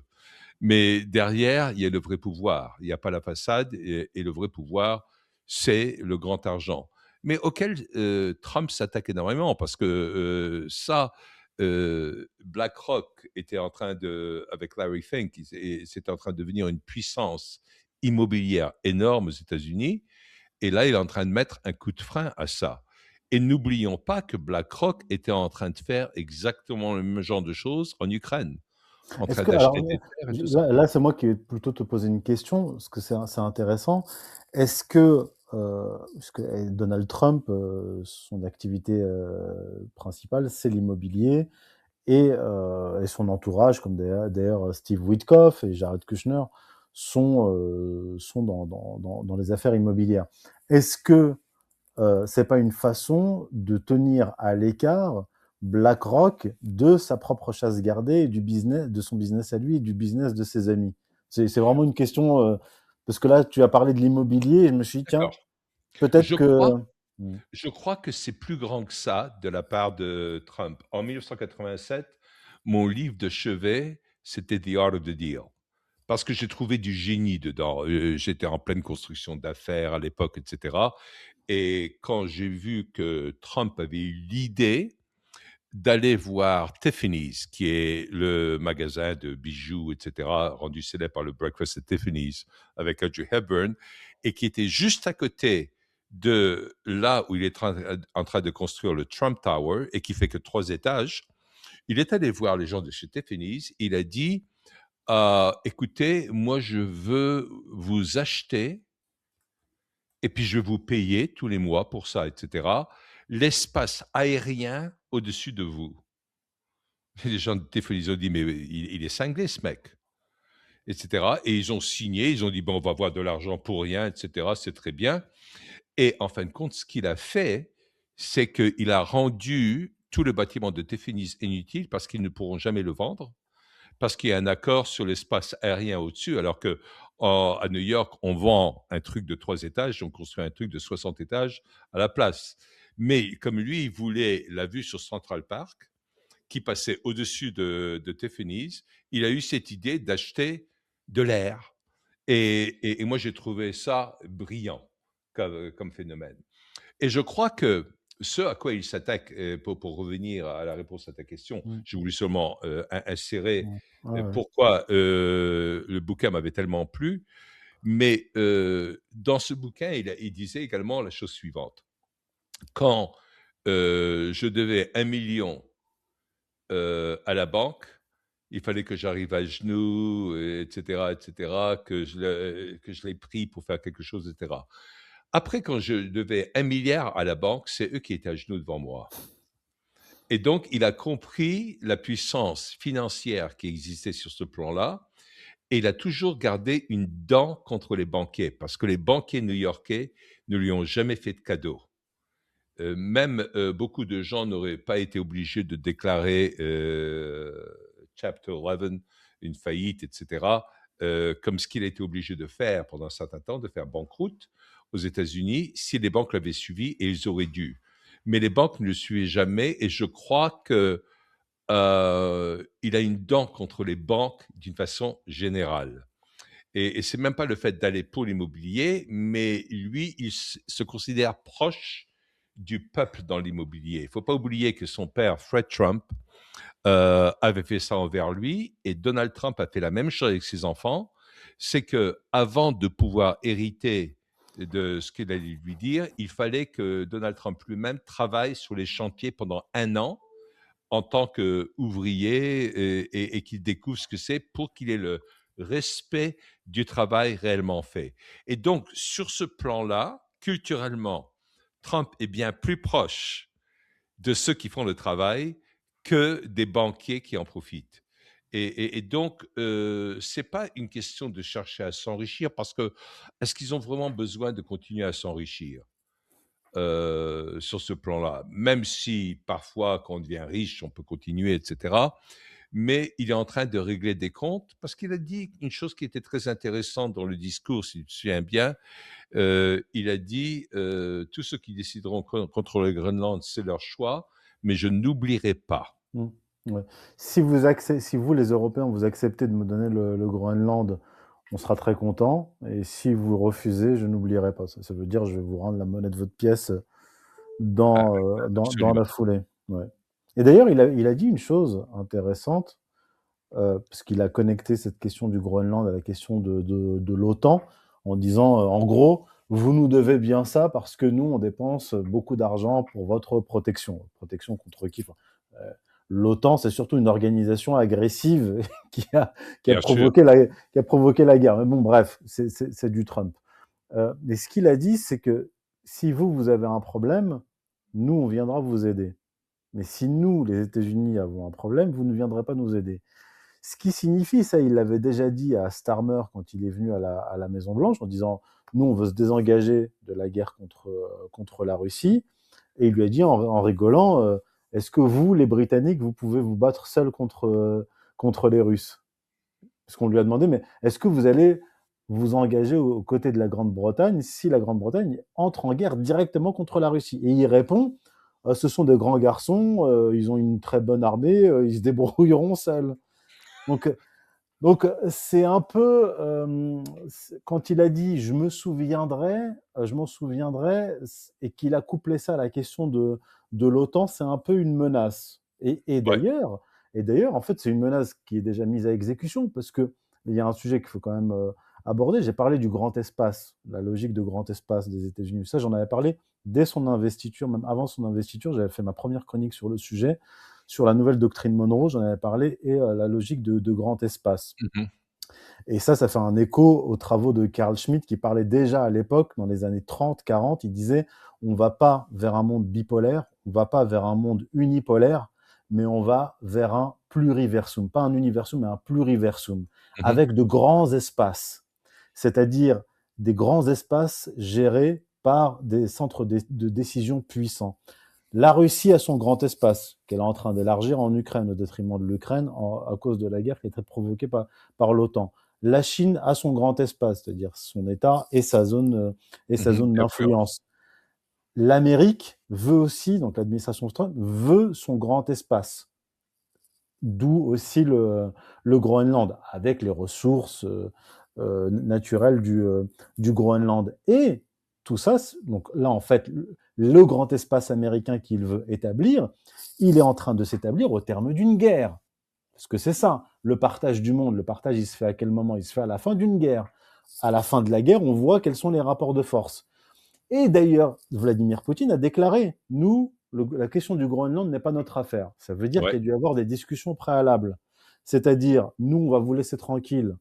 [SPEAKER 1] Mais derrière, il y a le vrai pouvoir. Il n'y a pas la façade et le vrai pouvoir, c'est le grand argent. Mais auquel Trump s'attaque énormément parce que ça, BlackRock était en train de, avec Larry Fink, c'était en train de devenir une puissance immobilière énorme aux États-Unis. Et là, il est en train de mettre un coup de frein à ça. Et n'oublions pas que BlackRock était en train de faire exactement le même genre de choses en Ukraine, en
[SPEAKER 2] Est-ce
[SPEAKER 1] train
[SPEAKER 2] que, alors,
[SPEAKER 1] d'acheter des terres et tout ça.
[SPEAKER 2] là, c'est moi qui vais plutôt te poser une question, parce que c'est intéressant. Est-ce que, parce que Donald Trump, son activité principale, c'est l'immobilier, et son entourage, comme d'ailleurs Steve Witkoff et Jared Kushner, sont dans les affaires immobilières. Est-ce que c'est pas une façon de tenir à l'écart BlackRock de sa propre chasse gardée et du business, de son business à lui et du business de ses amis? C'est vraiment une question, parce que là, tu as parlé de l'immobilier et je me suis dit, tiens,
[SPEAKER 1] D'accord.
[SPEAKER 2] peut-être
[SPEAKER 1] Je
[SPEAKER 2] que...
[SPEAKER 1] crois,
[SPEAKER 2] Hmm.
[SPEAKER 1] je crois que c'est plus grand que ça de la part de Trump. En 1987, mon livre de chevet, c'était The Art of the Deal. Parce que j'ai trouvé du génie dedans. J'étais en pleine construction d'affaires à l'époque, etc. Et quand j'ai vu que Trump avait eu l'idée d'aller voir Tiffany's, qui est le magasin de bijoux, etc., rendu célèbre par le Breakfast at Tiffany's avec Audrey Hepburn, et qui était juste à côté de là où il est en train de construire le Trump Tower, et qui fait que 3 étages. Il est allé voir les gens de chez Tiffany's. Il a dit, écoutez, moi, je veux vous acheter et puis je vais vous payer tous les mois pour ça, etc., l'espace aérien au-dessus de vous. Les gens de Teflon, ils ont dit: «Mais il est cinglé ce mec» et cetera et ils ont signé, ils ont dit: «Bon, on va avoir de l'argent pour rien et cetera, c'est très bien» et en fin de compte, ce qu'il a fait, c'est qu'il a rendu tout le bâtiment de Tefenis inutile parce qu'ils ne pourront jamais le vendre, parce qu'il y a un accord sur l'espace aérien au-dessus, alors que à New York, on vend un truc de 3 étages, on construit un truc de 60 étages à la place. Mais comme lui, il voulait la vue sur Central Park, qui passait au-dessus de Tiffany's, il a eu cette idée d'acheter de l'air. Et moi, j'ai trouvé ça brillant comme phénomène. Et je crois que ce à quoi il s'attaque, pour revenir à la réponse à ta question,
[SPEAKER 2] Mmh.
[SPEAKER 1] j'ai voulu seulement insérer
[SPEAKER 2] Ouais. Ouais, ouais.
[SPEAKER 1] pourquoi le bouquin m'avait tellement plu, mais dans ce bouquin, il disait également la chose suivante. Quand je devais 1 million à la banque, il fallait que j'arrive à genoux, et cetera, que je l'ai pris pour faire quelque chose, et cetera. Après, quand je devais 1 milliard à la banque, c'est eux qui étaient à genoux devant moi. Et donc, il a compris la puissance financière qui existait sur ce plan-là, et il a toujours gardé une dent contre les banquiers, parce que les banquiers new-yorkais ne lui ont jamais fait de cadeau. Même beaucoup de gens n'auraient pas été obligés de déclarer Chapter 11, une faillite, etc., comme ce qu'il a été obligé de faire pendant un certain temps, de faire banqueroute aux États-Unis, si les banques l'avaient suivi, et ils auraient dû. Mais les banques ne le suivaient jamais, et je crois que il a une dent contre les banques d'une façon générale. Et c'est même pas le fait d'aller pour l'immobilier, mais lui, il se considère proche du peuple dans l'immobilier. Il faut pas oublier que son père, Fred Trump, avait fait ça envers lui, et Donald Trump a fait la même chose avec ses enfants. C'est que avant de pouvoir hériter de ce qu'il allait lui dire, il fallait que Donald Trump lui-même travaille sur les chantiers pendant 1 an en tant qu'ouvrier et qu'il découvre ce que c'est pour qu'il ait le respect du travail réellement fait. Et donc, sur ce plan-là, culturellement, Trump est bien plus proche de ceux qui font le travail que des banquiers qui en profitent. Et donc, c'est pas une question de chercher à s'enrichir, parce que est-ce qu'ils ont vraiment besoin de continuer à s'enrichir sur ce plan-là? Même si parfois, quand on devient riche, on peut continuer, etc. Mais il est en train de régler des comptes, parce qu'il a dit une chose qui était très intéressante dans le discours, si je me souviens bien. Il a dit tous ceux qui décideront contre le Groenland, c'est leur choix, mais je n'oublierai pas.
[SPEAKER 2] Mmh. Ouais. Si vous, les Européens, vous acceptez de me donner le Groenland, on sera très content. Et si vous refusez, je n'oublierai pas. Ça veut dire je vais vous rendre la monnaie de votre pièce
[SPEAKER 1] Ah,
[SPEAKER 2] dans
[SPEAKER 1] absolument.
[SPEAKER 2] la foulée. Ouais. Et d'ailleurs, il a dit une chose intéressante, parce qu'il a connecté cette question du Groenland à la question de l'OTAN, en disant, en gros, vous nous devez bien ça parce que nous, on dépense beaucoup d'argent pour votre protection. Protection contre qui? Enfin, l'OTAN, c'est surtout une organisation agressive qui a
[SPEAKER 1] Bien sûr.
[SPEAKER 2] provoqué la guerre. Mais bon, bref, c'est du Trump. Mais ce qu'il a dit, c'est que si vous avez un problème, nous, on viendra vous aider. Mais si nous, les États-Unis, avons un problème, vous ne viendrez pas nous aider. Ce qui signifie, ça, il l'avait déjà dit à Starmer quand il est venu à la Maison-Blanche, en disant, nous, on veut se désengager de la guerre contre la Russie. Et il lui a dit en rigolant, est-ce que vous, les Britanniques, vous pouvez vous battre seuls contre les Russes? Parce qu'on lui a demandé, mais est-ce que vous allez vous engager aux côtés de la Grande-Bretagne si la Grande-Bretagne entre en guerre directement contre la Russie? Et il répond, ce sont des grands garçons, ils ont une très bonne armée, ils se débrouilleront seuls. Donc, c'est un peu, quand il a dit je m'en souviendrai, et qu'il a couplé ça à la question de l'OTAN, c'est un peu une menace.
[SPEAKER 1] Ouais.
[SPEAKER 2] Et d'ailleurs, en fait, c'est une menace qui est déjà mise à exécution, parce qu'il y a un sujet qu'il faut quand même aborder. J'ai parlé du grand espace, la logique de grand espace des États-Unis. Ça, j'en avais parlé dès son investiture, même avant son investiture. J'avais fait ma première chronique sur le sujet, sur la nouvelle doctrine Monroe, j'en avais parlé, et la logique de grand espace.
[SPEAKER 1] Mhm.
[SPEAKER 2] Et ça fait un écho aux travaux de Carl Schmitt, qui parlait déjà à l'époque, dans les années 30-40, il disait, on ne va pas vers un monde bipolaire, on ne va pas vers un monde unipolaire, mais on va vers un pluriversum, pas un universum, mais un pluriversum,
[SPEAKER 1] Mmh.
[SPEAKER 2] avec de grands espaces, c'est-à-dire des grands espaces gérés par des centres de décision puissants. La Russie a son grand espace qu'elle est en train d'élargir en Ukraine, au détriment de l'Ukraine, à cause de la guerre qui a été provoquée par l'OTAN. La Chine a son grand espace, c'est-à-dire son État et sa
[SPEAKER 1] Mmh.
[SPEAKER 2] zone
[SPEAKER 1] D'influence.
[SPEAKER 2] d'influence. L'Amérique veut aussi, donc l'administration Trump veut son grand espace, d'où aussi le Groenland, avec les ressources naturelles du Groenland. Et tout ça, donc là, en fait, le grand espace américain qu'il veut établir, il est en train de s'établir au terme d'une guerre. Parce que c'est ça, le partage du monde. Le partage, il se fait à quel moment? Il se fait à la fin d'une guerre. À la fin de la guerre, on voit quels sont les rapports de force. Et d'ailleurs, Vladimir Poutine a déclaré, nous, la question du Groenland n'est pas notre affaire. Ça veut dire
[SPEAKER 1] Ouais.
[SPEAKER 2] qu'il y a dû y avoir des discussions préalables. C'est-à-dire, nous, on va vous laisser tranquille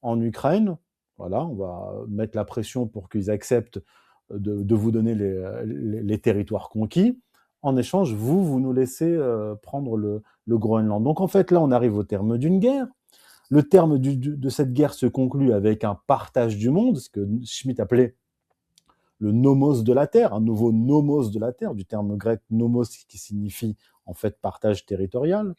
[SPEAKER 2] en Ukraine. Voilà, on va mettre la pression pour qu'ils acceptent de vous donner les territoires conquis. En échange, vous nous laissez prendre le Groenland. Donc en fait, là, on arrive au terme d'une guerre. Le terme de cette guerre se conclut avec un partage du monde, ce que Schmitt appelait le nomos de la terre, un nouveau nomos de la terre, du terme grec nomos qui signifie en fait partage territorial.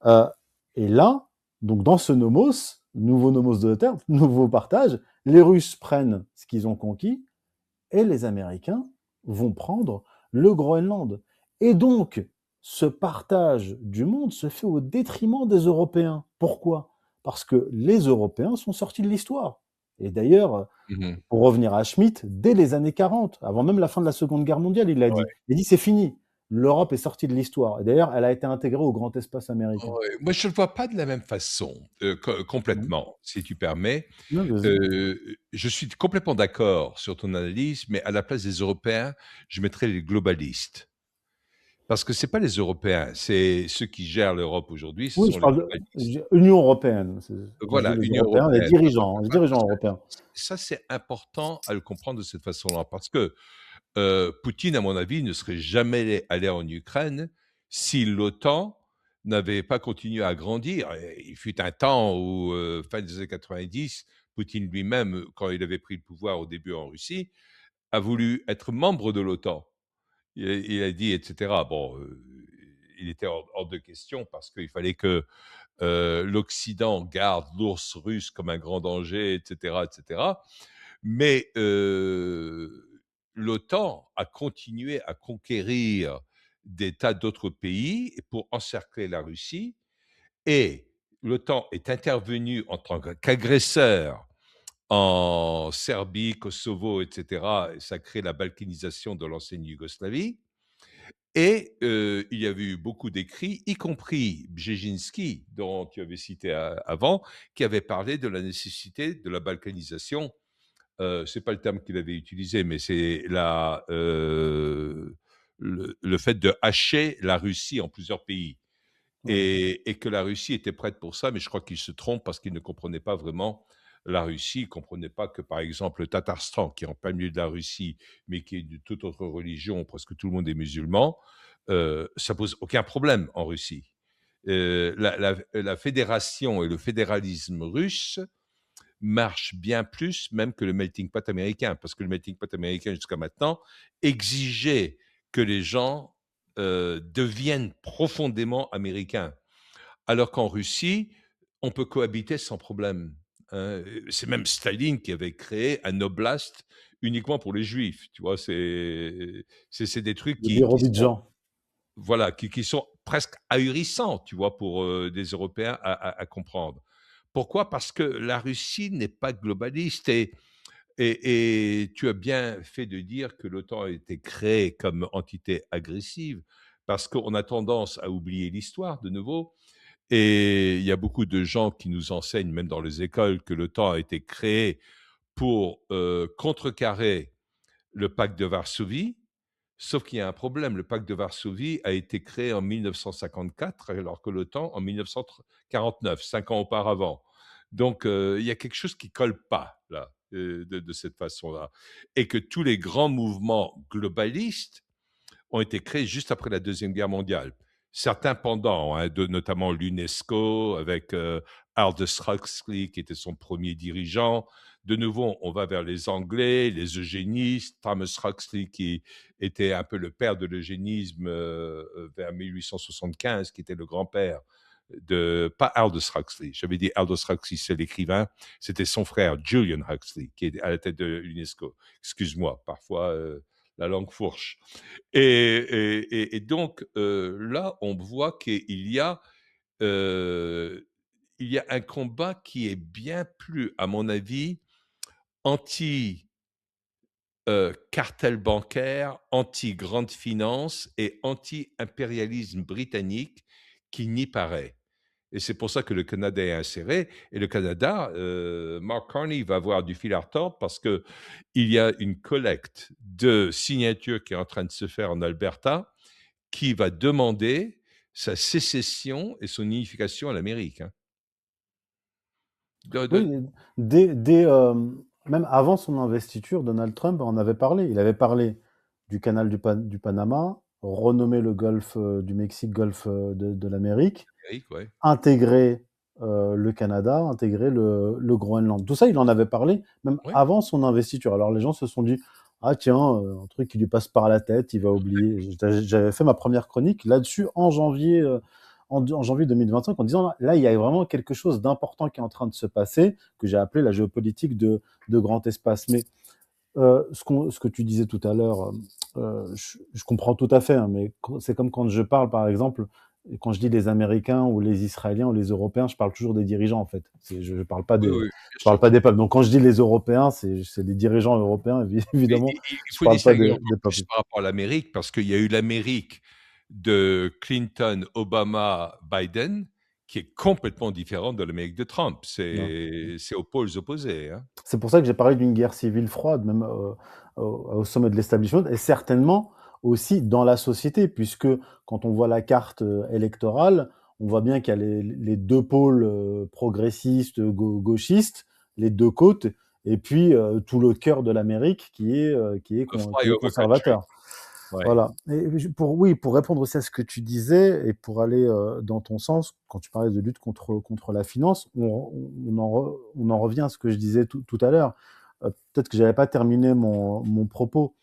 [SPEAKER 2] Euh, et là, donc dans ce nomos, nouveau nomos de la terre, nouveau partage, les Russes prennent ce qu'ils ont conquis et les Américains vont prendre le Groenland. Et donc, ce partage du monde se fait au détriment des Européens. Pourquoi? Parce que les Européens sont sortis de l'histoire. Et d'ailleurs,
[SPEAKER 1] Mmh.
[SPEAKER 2] pour revenir à Schmitt, dès les années 40, avant même la fin de la Seconde Guerre mondiale, il l'a dit.
[SPEAKER 1] Ouais.
[SPEAKER 2] Il a dit c'est fini. L'Europe est sortie de l'histoire. Et d'ailleurs, elle a été intégrée au grand espace américain.
[SPEAKER 1] Ouais. Moi, je ne le vois pas de la même façon,
[SPEAKER 2] Mhm.
[SPEAKER 1] complètement, si tu permets.
[SPEAKER 2] Non, vas-y.
[SPEAKER 1] Je suis complètement d'accord sur ton analyse, mais à la place des Européens, je mettrais les globalistes. Parce que c'est pas les Européens, c'est ceux qui gèrent l'Europe aujourd'hui, ce
[SPEAKER 2] Oui,
[SPEAKER 1] sont
[SPEAKER 2] je
[SPEAKER 1] les
[SPEAKER 2] parle
[SPEAKER 1] globalistes.
[SPEAKER 2] de Union européenne. Quand je dis
[SPEAKER 1] Voilà,
[SPEAKER 2] les
[SPEAKER 1] Union
[SPEAKER 2] Européens,
[SPEAKER 1] européenne.
[SPEAKER 2] les
[SPEAKER 1] Voilà,
[SPEAKER 2] dirigeants européens.
[SPEAKER 1] ça, c'est important à le comprendre de cette façon-là, parce que Poutine, à mon avis, ne serait jamais allé en Ukraine si l'OTAN n'avait pas continué à grandir. Et il fut un temps où, fin des années 90, Poutine lui-même, quand il avait pris le pouvoir au début en Russie, a voulu être membre de l'OTAN. Il a dit, etc. Bon, il était hors de question parce qu'il fallait que l'Occident garde l'ours russe comme un grand danger, etc., etc. Mais l'OTAN a continué à conquérir des tas d'autres pays pour encercler la Russie et l'OTAN est intervenu en tant qu'agresseur en Serbie, Kosovo, etc. Et ça crée la balkanisation de l'ancienne Yougoslavie. Et il y avait eu beaucoup d'écrits, y compris Brzezinski, dont tu avais cité avant, qui avait parlé de la nécessité de la balkanisation. C'est pas le terme qu'il avait utilisé, mais c'est le fait de hacher la Russie en plusieurs pays.
[SPEAKER 2] Ouais.
[SPEAKER 1] Et que la Russie était prête pour ça, mais je crois qu'il se trompe parce qu'il ne comprenait pas vraiment la Russie. Il ne comprenait pas que, par exemple, le Tatarstan, qui est en plein milieu de la Russie, mais qui est de toute autre religion, presque tout le monde est musulman, ça pose aucun problème en Russie. La fédération et le fédéralisme russe marchent bien plus même que le melting pot américain, parce que le melting pot américain, jusqu'à maintenant, exigeait que les gens deviennent profondément américains. Alors qu'en Russie, on peut cohabiter sans problème. Hein. C'est même Staline qui avait créé un oblast uniquement pour les juifs. Tu vois, c'est des trucs
[SPEAKER 2] De
[SPEAKER 1] qui sont,
[SPEAKER 2] Birobidzjan.
[SPEAKER 1] voilà, qui sont presque ahurissants, tu vois, pour des Européens à comprendre. Pourquoi? Parce que la Russie n'est pas globaliste et tu as bien fait de dire que l'OTAN a été créée comme entité agressive parce qu'on a tendance à oublier l'histoire de nouveau. Et il y a beaucoup de gens qui nous enseignent, même dans les écoles, que l'OTAN a été créé pour contrecarrer le pacte de Varsovie. Sauf qu'il y a un problème. Le pacte de Varsovie a été créé en 1954, alors que l'OTAN en 1949, 5 ans auparavant. Donc, il y a quelque chose qui colle pas, là, de cette façon-là. Et que tous les grands mouvements globalistes ont été créés juste après la Deuxième Guerre mondiale. certains pendants, hein, notamment l'UNESCO, avec Aldous Huxley, qui était son premier dirigeant. De nouveau, on va vers les Anglais, les eugénistes, Thomas Huxley, qui était un peu le père de l'eugénisme vers 1875, qui était le grand-père pas Aldous Huxley, j'avais dit Aldous Huxley, c'est l'écrivain, c'était son frère Julian Huxley, qui est à la tête de l'UNESCO. Excuse-moi, parfois la langue fourche. Et donc, là, on voit qu'il y a un combat qui est bien plus, à mon avis, anti cartel bancaire, anti-grande finance et anti-impérialisme britannique qui n'y paraît. Et c'est pour ça que le Canada est inséré. Et le Canada, Mark Carney va avoir du fil à retordre parce qu'il y a une collecte de signatures qui est en train de se faire en Alberta qui va demander sa sécession et son unification à l'Amérique. Hein.
[SPEAKER 2] Oui, même avant son investiture, Donald Trump en avait parlé. Il avait parlé du canal du Panama, renommer le golfe du Mexique golfe de l'Amérique,
[SPEAKER 1] Ouais.
[SPEAKER 2] intégrer le Canada, intégrer le Groenland. Tout ça, il en avait parlé même
[SPEAKER 1] Ouais.
[SPEAKER 2] avant son investiture. Alors les gens se sont dit, ah tiens, un truc qui lui passe par la tête, il va oublier. J'avais fait ma première chronique là-dessus en janvier 2025 en disant, là, il y a vraiment quelque chose d'important qui est en train de se passer, que j'ai appelé la géopolitique de grand espace. Mais ce que tu disais tout à l'heure, je comprends tout à fait, hein, mais c'est comme quand je parle, par exemple, quand je dis les Américains ou les Israéliens ou les Européens, je parle toujours des dirigeants, en fait. Je ne parle pas
[SPEAKER 1] Oui, oui, bien
[SPEAKER 2] je parle
[SPEAKER 1] sûr.
[SPEAKER 2] pas des peuples. Donc quand je dis les Européens, c'est les dirigeants européens,
[SPEAKER 1] Mais
[SPEAKER 2] évidemment.
[SPEAKER 1] il
[SPEAKER 2] Je
[SPEAKER 1] faut
[SPEAKER 2] parle pas
[SPEAKER 1] distinguer encore
[SPEAKER 2] des
[SPEAKER 1] plus
[SPEAKER 2] peuples.
[SPEAKER 1] par rapport à l'Amérique, parce qu'il y a eu l'Amérique de Clinton, Obama, Biden, qui est complètement différente de l'Amérique de Trump.
[SPEAKER 2] Non.
[SPEAKER 1] C'est aux pôles opposés. Hein.
[SPEAKER 2] C'est pour ça que j'ai parlé d'une guerre civile froide, même au sommet de l'establishment, et certainement aussi dans la société, puisque quand on voit la carte électorale, on voit bien qu'il y a les deux pôles progressistes, gauchistes, les deux côtes, et puis tout le cœur de l'Amérique
[SPEAKER 1] A
[SPEAKER 2] qui est
[SPEAKER 1] flyover country.
[SPEAKER 2] conservateur.
[SPEAKER 1] Ouais.
[SPEAKER 2] Voilà. Et oui, pour répondre aussi à ce que tu disais et pour aller dans ton sens, quand tu parlais de lutte contre la finance, on en revient à ce que je disais tout à l'heure. Peut-être que j'avais pas terminé mon propos.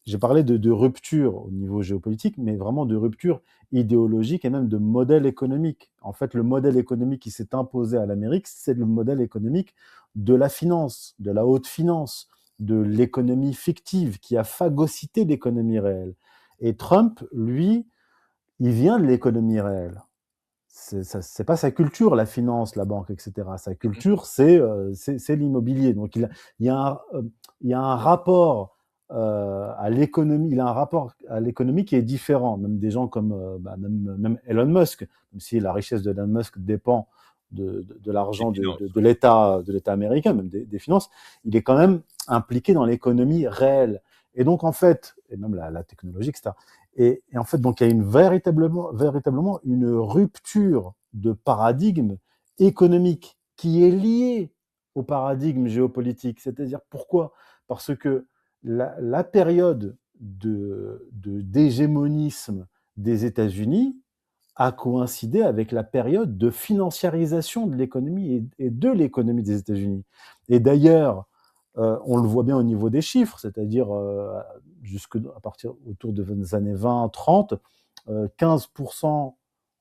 [SPEAKER 2] J'ai parlé de rupture au niveau géopolitique, mais vraiment de rupture idéologique et même de modèle économique. En fait, le modèle économique qui s'est imposé à l'Amérique, c'est le modèle économique de la finance, de la haute finance, de l'économie fictive qui a phagocyté l'économie réelle. Et Trump, lui, il vient de l'économie réelle. C'est pas sa culture, la finance, la banque, etc. Sa
[SPEAKER 1] Mhm.
[SPEAKER 2] culture, c'est l'immobilier. Donc il y a un rapport à l'économie. Il a un rapport à l'économie qui est différent. Même des gens comme même Elon Musk, même si la richesse de Elon Musk dépend de
[SPEAKER 1] Des
[SPEAKER 2] l'argent
[SPEAKER 1] finances.
[SPEAKER 2] de l'État américain, même des finances, il est quand même impliqué dans l'économie réelle. Et donc en fait, et même la technologie, etc. Et en fait, donc il y a véritablement une rupture de paradigme économique qui est liée au paradigme géopolitique. C'est-à-dire pourquoi? Parce que la période d'hégémonisme des États-Unis a coïncidé avec la période de financiarisation de l'économie et de l'économie des États-Unis. Et d'ailleurs, on le voit bien au niveau des chiffres, c'est-à-dire à partir autour des années 20-30, 15%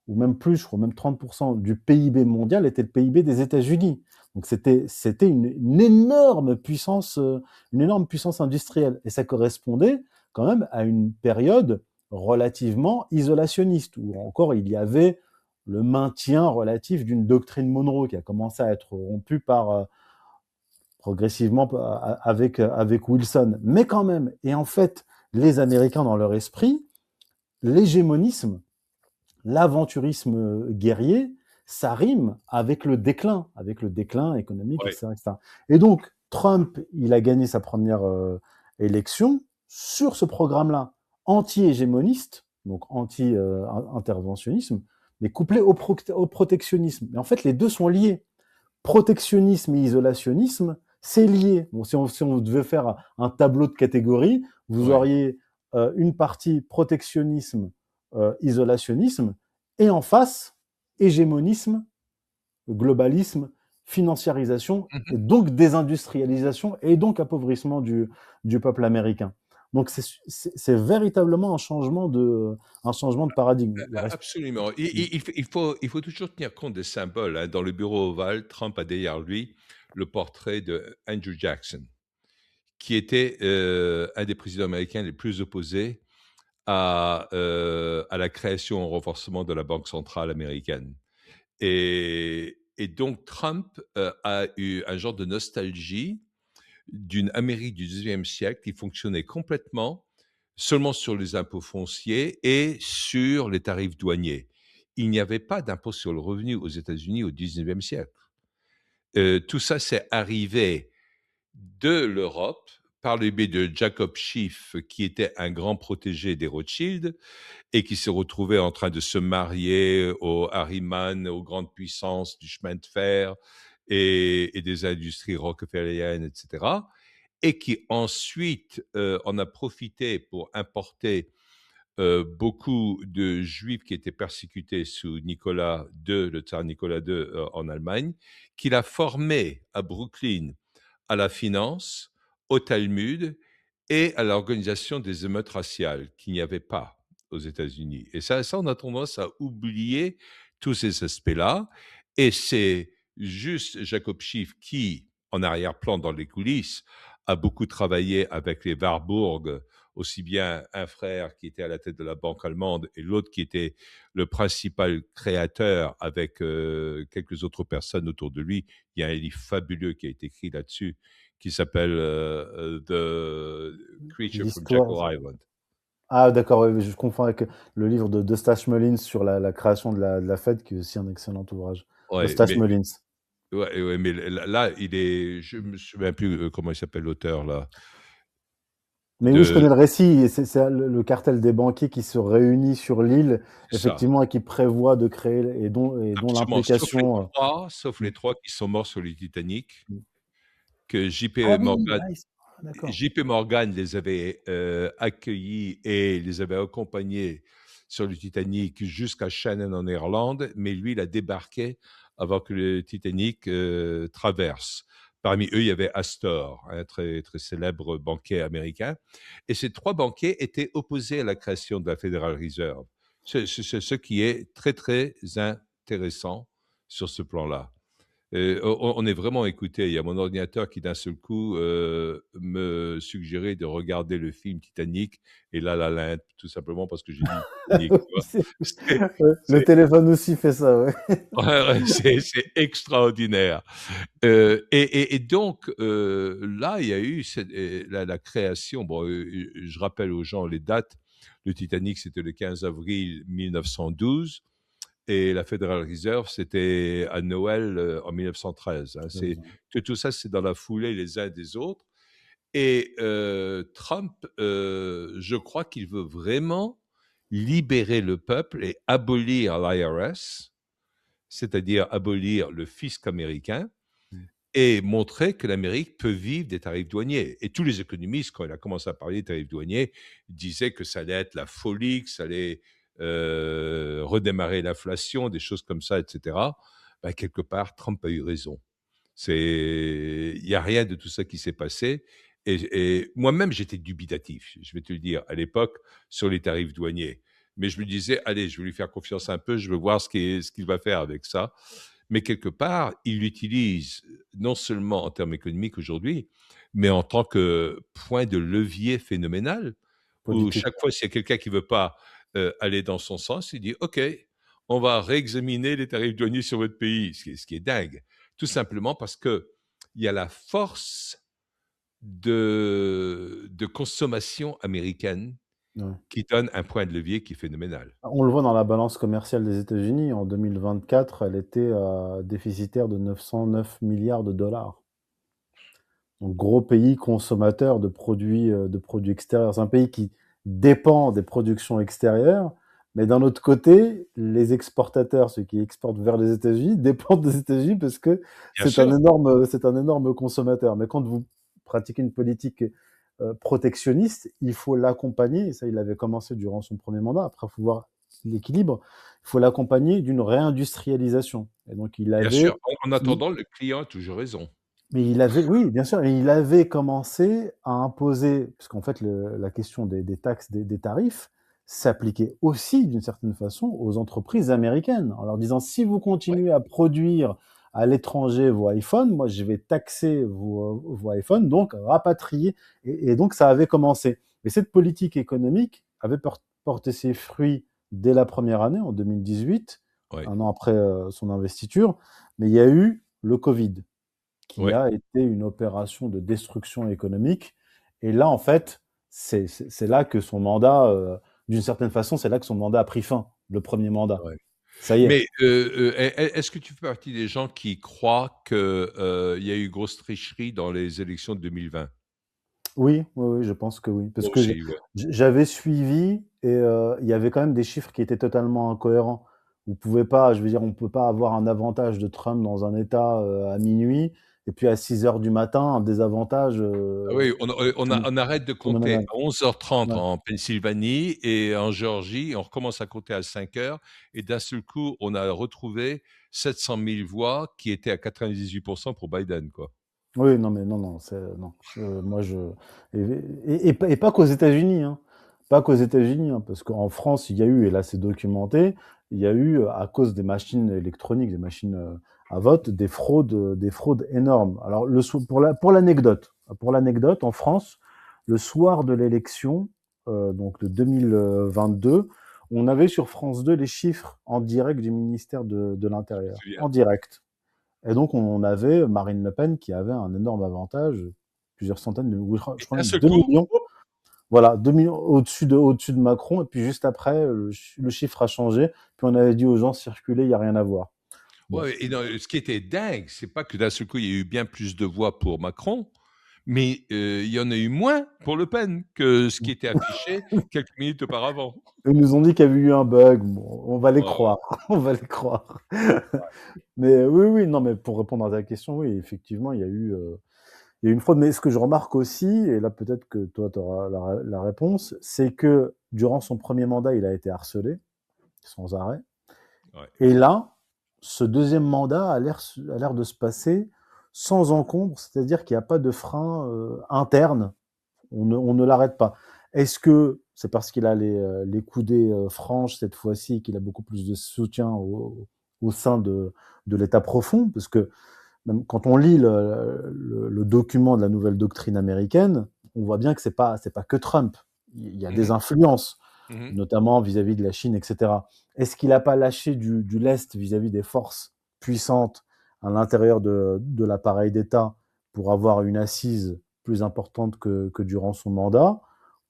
[SPEAKER 2] ou même plus, je crois même 30% du PIB mondial était le PIB des États-Unis. Donc c'était une énorme puissance industrielle. Et ça correspondait quand même à une période relativement isolationniste, où encore il y avait le maintien relatif d'une doctrine Monroe qui a commencé à être rompue progressivement avec Wilson. Mais quand même, et en fait, les Américains dans leur esprit, l'hégémonisme, l'aventurisme guerrier, ça rime avec le déclin économique,
[SPEAKER 1] Ouais.
[SPEAKER 2] etc., etc. Et donc, Trump, il a gagné sa première élection sur ce programme-là, anti-hégémoniste, donc anti-interventionnisme, mais couplé au protectionnisme. Et en fait, les deux sont liés. Protectionnisme et isolationnisme, c'est lié. Bon, si on devait faire un tableau de catégories, vous
[SPEAKER 1] Ouais.
[SPEAKER 2] auriez une partie protectionnisme isolationnisme, et en face, hégémonisme, globalisme, financiarisation, et
[SPEAKER 1] Mmh.
[SPEAKER 2] donc désindustrialisation, et donc appauvrissement du peuple américain. Donc c'est véritablement un changement de paradigme. Il reste...
[SPEAKER 1] Absolument. Il faut toujours tenir compte des symboles, hein. Dans le bureau ovale, Trump a derrière lui le portrait de Andrew Jackson, qui était, un des présidents américains les plus opposés à la création, au renforcement de la banque centrale américaine. Et donc Trump, a eu un genre de nostalgie d'une Amérique du 19e siècle qui fonctionnait complètement seulement sur les impôts fonciers et sur les tarifs douaniers. Il n'y avait pas d'impôt sur le revenu aux États-Unis au 19e siècle. Tout ça, c'est arrivé de l'Europe par le biais de Jacob Schiff, qui était un grand protégé des Rothschild et qui s'est retrouvé en train de se marier aux Harriman, aux grandes puissances du chemin de fer et des industries rockefelleriennes, etc. Et qui ensuite en a profité pour importer beaucoup de juifs qui étaient persécutés sous Nicolas II, le tsar Nicolas II en Allemagne, qu'il a formé à Brooklyn à la finance, au Talmud et à l'organisation des émeutes raciales qu'il n'y avait pas aux États-Unis. Et ça, on a tendance à oublier tous ces aspects-là. Et c'est juste Jacob Schiff qui, en arrière-plan dans les coulisses, a beaucoup travaillé avec les Warburg, aussi bien un frère qui était à la tête de la banque allemande et l'autre qui était le principal créateur avec quelques autres personnes autour de lui. Il y a un livre fabuleux qui a été écrit là-dessus qui s'appelle The Creature from Jekyll
[SPEAKER 2] L'histoire...
[SPEAKER 1] Island.
[SPEAKER 2] Ah, d'accord, ouais, je confonds avec le livre de Stash Mullins sur la création de la Fed, qui est aussi un excellent ouvrage. De
[SPEAKER 1] Ouais,
[SPEAKER 2] Stash Mullins.
[SPEAKER 1] mais là, il est, je me souviens plus comment il s'appelle l'auteur là.
[SPEAKER 2] Mais oui, je
[SPEAKER 1] De
[SPEAKER 2] connais le récit. Et c'est le cartel des banquiers qui se réunit sur l'île,
[SPEAKER 1] ça,
[SPEAKER 2] effectivement, et qui prévoit de créer, et dont
[SPEAKER 1] absolument,
[SPEAKER 2] l'implication.
[SPEAKER 1] sauf les trois qui sont morts sur le Titanic, que
[SPEAKER 2] Ah oui, ah, d'accord.
[SPEAKER 1] JP Morgan les avait accueillis et les avait accompagnés sur le Titanic jusqu'à Shannon en Irlande, mais lui, il a débarqué avant que le Titanic traverse. Parmi eux, il y avait Astor, un très, très célèbre banquier américain. Et ces trois banquiers étaient opposés à la création de la Federal Reserve. C'est ce qui est très, très intéressant sur ce plan-là. On est vraiment écouté. Il y a mon ordinateur qui, d'un seul coup, me suggérait de regarder le film Titanic et La La Land, tout simplement parce que j'ai dit Titanic. Tu vois.
[SPEAKER 2] C'est-
[SPEAKER 1] C'est,
[SPEAKER 2] ouais, le
[SPEAKER 1] c'est-
[SPEAKER 2] téléphone aussi fait ça, ouais.
[SPEAKER 1] ouais, ouais, c'est extraordinaire. Et donc, là, il y a eu la création. Bon, je rappelle aux gens les dates. Le Titanic, c'était le 15 avril 1912. Et la Federal Reserve, c'était à Noël en 1913. Hein. Que tout ça, c'est dans la foulée les uns des autres. Et Trump, je crois qu'il veut vraiment libérer le peuple et abolir l'IRS, c'est-à-dire abolir le fisc américain et montrer que l'Amérique peut vivre des tarifs douaniers. Et tous les économistes, quand il a commencé à parler des tarifs douaniers, disaient que ça allait être la folie, que ça allait redémarrer l'inflation, des choses comme ça, etc. Ben, quelque part, Trump a eu raison. Il n'y a rien de tout ça qui s'est passé. Et moi-même, j'étais dubitatif, je vais te le dire, à l'époque, sur les tarifs douaniers. Mais je me disais, allez, je vais lui faire confiance un peu, je veux voir ce qu'il va faire avec ça. Mais quelque part, il l'utilise non seulement en termes économiques aujourd'hui, mais en tant que point de levier phénoménal, où
[SPEAKER 2] Politique.
[SPEAKER 1] chaque fois, s'il y a quelqu'un qui ne veut pas aller dans son sens, il dit, OK, on va réexaminer les tarifs douaniers sur votre pays, ce qui est dingue. Tout simplement parce qu'il y a la force de consommation américaine
[SPEAKER 2] Ouais.
[SPEAKER 1] qui donne un point de levier qui est phénoménal.
[SPEAKER 2] On le voit dans la balance commerciale des États-Unis. En 2024, elle était déficitaire de 909 milliards de dollars. Donc, gros pays consommateur de produits extérieurs. C'est un pays qui dépend des productions extérieures, mais d'un autre côté, les exportateurs, ceux qui exportent vers les États-Unis, dépendent des États-Unis parce que
[SPEAKER 1] Bien
[SPEAKER 2] c'est un
[SPEAKER 1] sûr.
[SPEAKER 2] énorme consommateur. Mais quand vous pratiquez une politique protectionniste, il faut l'accompagner. Et ça, il avait commencé durant son premier mandat. Après, il faut voir l'équilibre, il faut l'accompagner d'une réindustrialisation. Et donc,
[SPEAKER 1] Bien sûr, en attendant, le client a toujours raison.
[SPEAKER 2] mais il avait, oui, bien sûr, et il avait commencé à imposer, puisqu'en fait, la question des taxes, des tarifs, s'appliquait aussi, d'une certaine façon, aux entreprises américaines, en leur disant, si vous
[SPEAKER 1] Ouais,
[SPEAKER 2] continuez à produire à l'étranger vos iPhones, moi, je vais taxer vos iPhones, donc rapatrier. Et donc, ça avait commencé. Et cette politique économique avait porté ses fruits dès la première année, en 2018,
[SPEAKER 1] ouais,
[SPEAKER 2] un an après son investiture, mais il y a eu le Covid qui
[SPEAKER 1] ouais.
[SPEAKER 2] a été une opération de destruction économique. Et là, en fait, c'est là que son mandat, d'une certaine façon, c'est là que son mandat a pris fin, le premier mandat.
[SPEAKER 1] Ouais.
[SPEAKER 2] Ça y est.
[SPEAKER 1] Mais, est-ce que tu fais partie des gens qui croient que, il y a eu grosse tricherie dans les élections de 2020?
[SPEAKER 2] Oui, oui, oui, je pense que oui. Parce
[SPEAKER 1] Moi
[SPEAKER 2] que
[SPEAKER 1] aussi, ouais.
[SPEAKER 2] j'avais suivi et il y avait quand même des chiffres qui étaient totalement incohérents. Vous pouvez pas, je veux dire, on peut pas avoir un avantage de Trump dans un État à minuit et puis à 6 heures du matin, un désavantage
[SPEAKER 1] Ah oui, on arrête de compter
[SPEAKER 2] phénoménal.
[SPEAKER 1] à 11h30
[SPEAKER 2] Ouais.
[SPEAKER 1] en Pennsylvanie et en Géorgie, on recommence à compter à 5 heures et d'un seul coup, on a retrouvé 700 000 voix qui étaient à 98 pour Biden, quoi.
[SPEAKER 2] Oui, non, mais non, non, c'est non. Moi, et, et pas qu'aux États-Unis, hein. Pas qu'aux États-Unis, hein, parce qu'en France, il y a eu, et là c'est documenté, il y a eu, à cause des machines électroniques, des machines à vote, des fraudes énormes. Alors, pour l'anecdote, en France, le soir de l'élection, donc de 2022, on avait sur France 2 les chiffres en direct du ministère de
[SPEAKER 1] Je me
[SPEAKER 2] l'Intérieur,
[SPEAKER 1] souviens.
[SPEAKER 2] en direct. Et donc, on avait Marine Le Pen qui avait un énorme avantage, plusieurs centaines de, je
[SPEAKER 1] Et
[SPEAKER 2] crois
[SPEAKER 1] d'un
[SPEAKER 2] même
[SPEAKER 1] seul
[SPEAKER 2] 2
[SPEAKER 1] coup,
[SPEAKER 2] millions. Voilà, 2 millions au-dessus de Macron. Et puis juste après, le chiffre a changé. Puis on avait dit aux gens, circulez, il n'y a rien à voir. Bon.
[SPEAKER 1] ouais, et non, ce qui était dingue, c'est pas que d'un seul coup, il y a eu bien plus de voix pour Macron, mais il y en a eu moins pour Le Pen que ce qui était affiché quelques minutes auparavant.
[SPEAKER 2] Ils nous ont dit qu'il y avait eu un bug. Bon, on va les
[SPEAKER 1] Ouais,
[SPEAKER 2] croire. On va les croire. Mais oui, oui, non, mais pour répondre à ta question, oui, effectivement, il y a eu une fraude. Mais ce que je remarque aussi, et là peut-être que toi tu auras la réponse, c'est que durant son premier mandat, il a été harcelé sans arrêt.
[SPEAKER 1] ouais.
[SPEAKER 2] Et là, ce deuxième mandat a l'air de se passer sans encombre, c'est-à-dire qu'il n'y a pas de frein interne, on ne l'arrête pas. Est-ce que c'est parce qu'il a les coudées franches cette fois-ci, qu'il a beaucoup plus de soutien au sein de l'État profond? Parce que même quand on lit le document de la nouvelle doctrine américaine, on voit bien que c'est pas que Trump. Il y a des
[SPEAKER 1] Mhm,
[SPEAKER 2] influences,
[SPEAKER 1] mhm.
[SPEAKER 2] notamment vis-à-vis de la Chine, etc. Est-ce qu'il n'a pas lâché du lest vis-à-vis des forces puissantes à l'intérieur de l'appareil d'État pour avoir une assise plus importante que durant son mandat,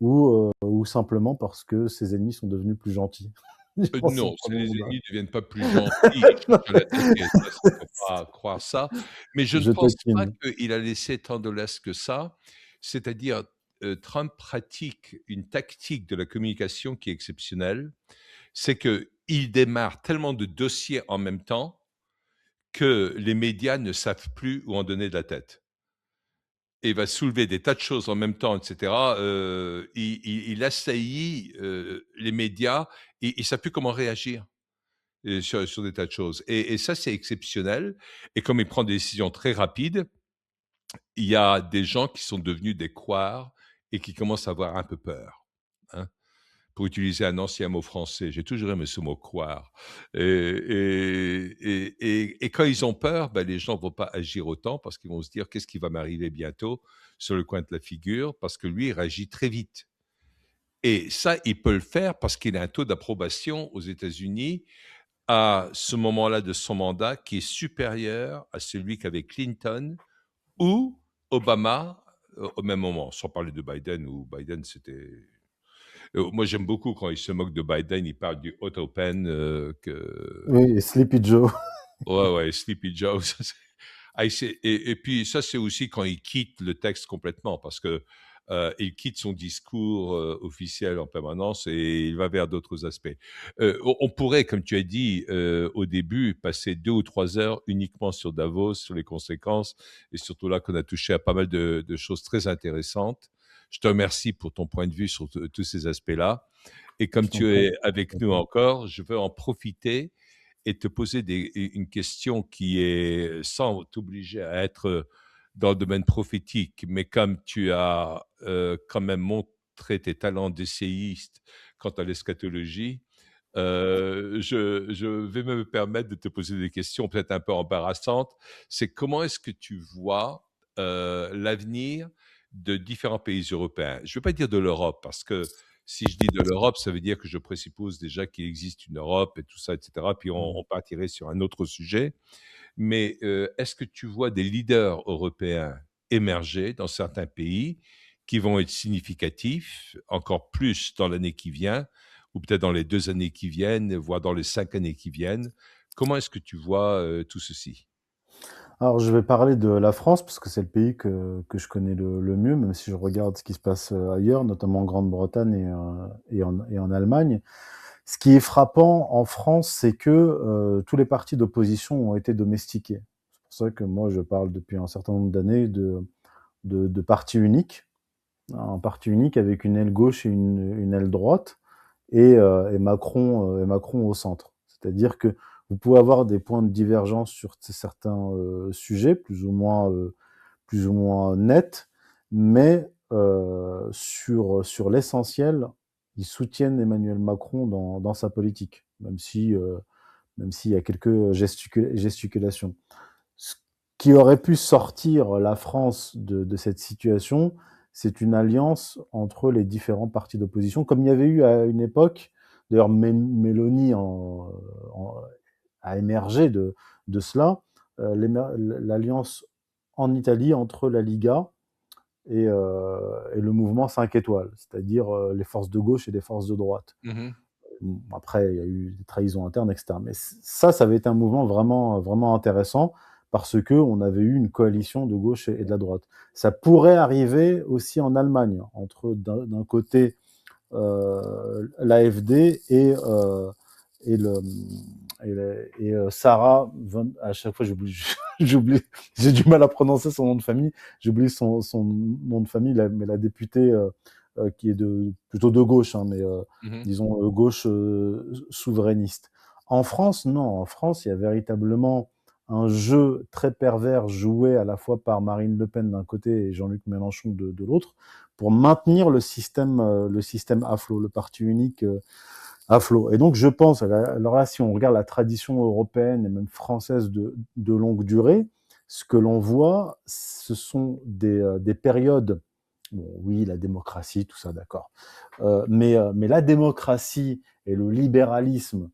[SPEAKER 2] ou simplement parce que ses ennemis sont devenus plus gentils? Je pense que c'est le
[SPEAKER 1] Non,
[SPEAKER 2] premier
[SPEAKER 1] les
[SPEAKER 2] mandat.
[SPEAKER 1] ennemis ne deviennent pas plus gentils, ils changent à la tête, ça, il ne faut pas croire ça. Mais je ne
[SPEAKER 2] Je
[SPEAKER 1] pense pas
[SPEAKER 2] taquine.
[SPEAKER 1] qu'il a laissé tant de l'est que ça. C'est-à-dire, Trump pratique une tactique de la communication qui est exceptionnelle. C'est qu'il démarre tellement de dossiers en même temps que les médias ne savent plus où en donner de la tête. Et il va soulever des tas de choses en même temps, et cetera. Il assaillit, les médias et ils ne savent plus comment réagir. Sur des tas de choses. Et ça, c'est exceptionnel. Et comme il prend des décisions très rapides, il y a des gens qui sont devenus des couards et qui commencent à avoir un peu peur. Hein, pour utiliser un ancien mot français, j'ai toujours aimé ce mot couard. Et quand ils ont peur, ben, les gens ne vont pas agir autant parce qu'ils vont se dire qu'est-ce qui va m'arriver bientôt sur le coin de la figure, parce que lui, il réagit très vite. Et ça, il peut le faire parce qu'il a un taux d'approbation aux États-Unis à ce moment-là de son mandat qui est supérieur à celui qu'avait Clinton ou Obama au même moment, sans parler de Biden, où Biden, c'était... moi, j'aime beaucoup quand il se moque de Biden, il parle du auto pen que...
[SPEAKER 2] Oui, et Sleepy Joe.
[SPEAKER 1] Ouais, ouais, Sleepy Joe. Ah, et puis ça, c'est aussi quand il quitte le texte complètement, parce que il quitte son discours officiel en permanence et il va vers d'autres aspects. On pourrait, comme tu as dit au début, passer 2 ou 3 heures uniquement sur Davos, sur les conséquences, et surtout là qu'on a touché à pas mal de choses très intéressantes. Je te remercie pour ton point de vue sur tous ces aspects-là. Et comme
[SPEAKER 2] Je t'en
[SPEAKER 1] tu
[SPEAKER 2] prie.
[SPEAKER 1] es avec nous encore, je veux en profiter et te poser une question qui est, sans t'obliger à être dans le domaine prophétique, mais comme tu as quand même montré tes talents d'essayiste quant à l'eschatologie, je vais me permettre de te poser des questions peut-être un peu embarrassantes. C'est comment est-ce que tu vois l'avenir de différents pays européens? Je ne veux pas dire de l'Europe, parce que si je dis de l'Europe, ça veut dire que je présuppose déjà qu'il existe une Europe et tout ça, etc. Puis on partirait sur un autre sujet. Mais est-ce que tu vois des leaders européens émerger dans certains pays qui vont être significatifs, encore plus dans l'année qui vient, ou peut-être dans les 2 années qui viennent, voire dans les 5 années qui viennent? Comment est-ce que tu vois tout ceci?
[SPEAKER 2] Alors, je vais parler de la France, parce que c'est le pays que je connais le mieux, même si je regarde ce qui se passe ailleurs, notamment en Grande-Bretagne et en Allemagne. Ce qui est frappant en France, c'est que tous les partis d'opposition ont été domestiqués. C'est pour ça que moi, je parle depuis un certain nombre d'années de parti unique, un parti unique avec une aile gauche et une aile droite, et Macron au centre. C'est-à-dire que vous pouvez avoir des points de divergence sur certains sujets, plus ou moins nets, mais sur l'essentiel, ils soutiennent Emmanuel Macron dans sa politique, même s'il y a quelques gesticulations. Ce qui aurait pu sortir la France de cette situation, c'est une alliance entre les différents partis d'opposition, comme il y avait eu à une époque. D'ailleurs, Mélanie a émergé de cela, l'alliance en Italie entre la Liga et le mouvement 5 étoiles, c'est-à-dire les forces de gauche et les forces de droite.
[SPEAKER 1] Mhm.
[SPEAKER 2] Après, il y a eu des trahisons internes, etc. Mais ça avait été un mouvement vraiment, vraiment intéressant, parce que on avait eu une coalition de gauche et de la droite. Ça pourrait arriver aussi en Allemagne, entre d'un côté l'AfD et le Sarah à chaque fois j'oublie j'oublie, j'ai du mal à prononcer son nom de famille, j'oublie son nom de famille, mais la députée qui est plutôt de gauche, hein, mais
[SPEAKER 1] Mhm.
[SPEAKER 2] disons gauche souverainiste. En France, non. En France, il y a véritablement un jeu très pervers joué à la fois par Marine Le Pen d'un côté et Jean-Luc Mélenchon de l'autre, pour maintenir le système à flot, le parti unique à flot. Et donc, je pense, alors là, si on regarde la tradition européenne et même française de longue durée, ce que l'on voit, ce sont des périodes. Bon, oui, la démocratie, tout ça, d'accord. Mais la démocratie et le libéralisme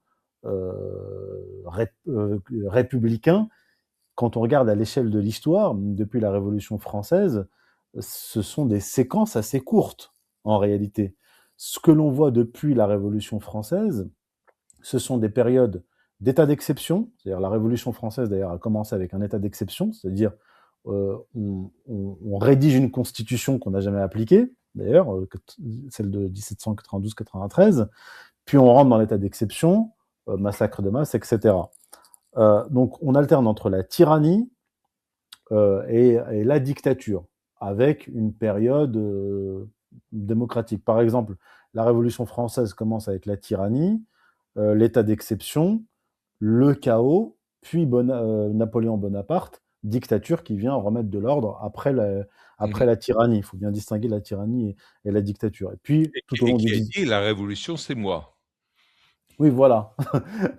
[SPEAKER 2] républicain, quand on regarde à l'échelle de l'histoire, depuis la Révolution française, ce sont des séquences assez courtes, en réalité. Ce que l'on voit depuis la Révolution française, ce sont des périodes d'état d'exception. C'est-à-dire la Révolution française, d'ailleurs, a commencé avec un état d'exception, c'est-à-dire on rédige une constitution qu'on n'a jamais appliquée, d'ailleurs, celle de 1792-93, puis on rentre dans l'état d'exception, massacre de masse, etc. Donc on alterne entre la tyrannie et la dictature, avec une période démocratique. Par exemple, la Révolution française commence avec la tyrannie, l'état d'exception, le chaos, puis Napoléon Bonaparte, dictature qui vient remettre de l'ordre après
[SPEAKER 1] Mhm.
[SPEAKER 2] la tyrannie. Il faut bien distinguer la tyrannie et la dictature. Et puis, tout au
[SPEAKER 1] Et
[SPEAKER 2] long
[SPEAKER 1] qui
[SPEAKER 2] du
[SPEAKER 1] a dit la révolution, c'est moi.
[SPEAKER 2] Oui, voilà.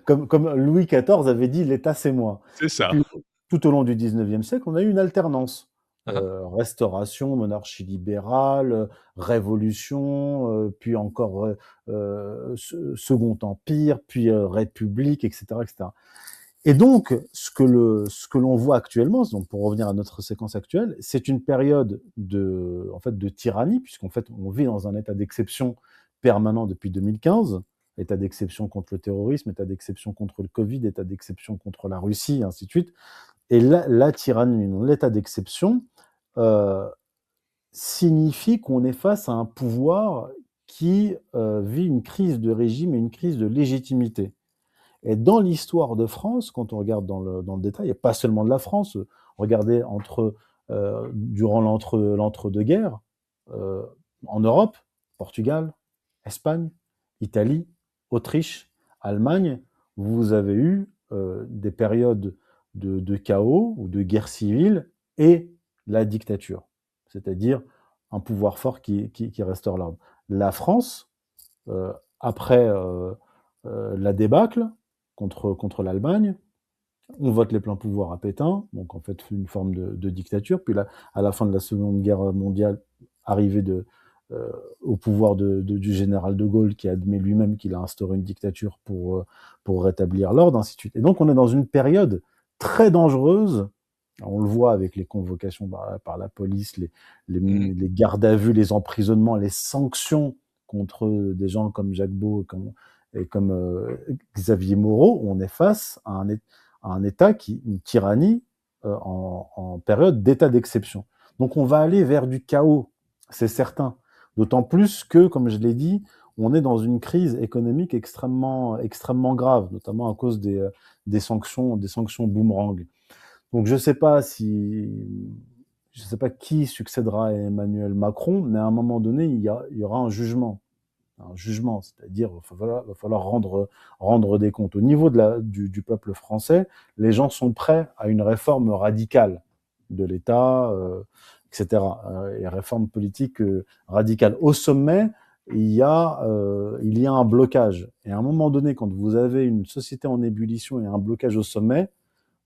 [SPEAKER 2] Comme Louis XIV avait dit, l'État, c'est moi.
[SPEAKER 1] C'est
[SPEAKER 2] Et
[SPEAKER 1] ça.
[SPEAKER 2] puis, tout au long du 19e siècle, on a eu une alternance.
[SPEAKER 1] Hein.
[SPEAKER 2] Restauration, monarchie libérale, révolution, puis encore Second Empire, puis République, etc., etc. Et donc, ce que l'on voit actuellement, donc pour revenir à notre séquence actuelle, c'est une période en fait, de tyrannie, puisqu'en fait, on vit dans un état d'exception permanent depuis 2015, état d'exception contre le terrorisme, état d'exception contre le Covid, état d'exception contre la Russie, et ainsi de suite. Et la tyrannie, l'état d'exception, euh, signifie qu'on est face à un pouvoir qui vit une crise de régime et une crise de légitimité. Et dans l'histoire de France, quand on regarde dans le détail, et pas seulement de la France, regardez durant l'entre-deux-guerres, En Europe, Portugal, Espagne, Italie, Autriche, Allemagne, vous avez eu des périodes de chaos ou de guerre civile et la dictature, c'est-à-dire un pouvoir fort qui restaure l'ordre. La France, après la débâcle contre l'Allemagne, on vote les pleins pouvoirs à Pétain, donc en fait une forme de dictature. Puis là, à la fin de la Seconde Guerre mondiale, arrivée au pouvoir du général de Gaulle, qui admet lui-même qu'il a instauré une dictature pour rétablir l'ordre, ainsi de suite. Et donc on est dans une période très dangereuse. On le voit avec les convocations par la police,
[SPEAKER 1] Mmh.
[SPEAKER 2] les gardes à vue, les emprisonnements, les sanctions contre des gens comme Jacques Beau et comme Xavier Moreau. On est face à un État une tyrannie en période d'état d'exception. Donc on va aller vers du chaos, c'est certain. D'autant plus que, comme je l'ai dit, on est dans une crise économique extrêmement grave, notamment à cause des sanctions boomerang. Donc je sais pas qui succédera à Emmanuel Macron, mais à un moment donné, il y aura un jugement, c'est-à-dire va falloir rendre des comptes. Au niveau du peuple français, les gens sont prêts à une réforme radicale de l'État, etc. Et réforme politique radicale. Au sommet, il y a un blocage. Et à un moment donné, quand vous avez une société en ébullition et un blocage au sommet,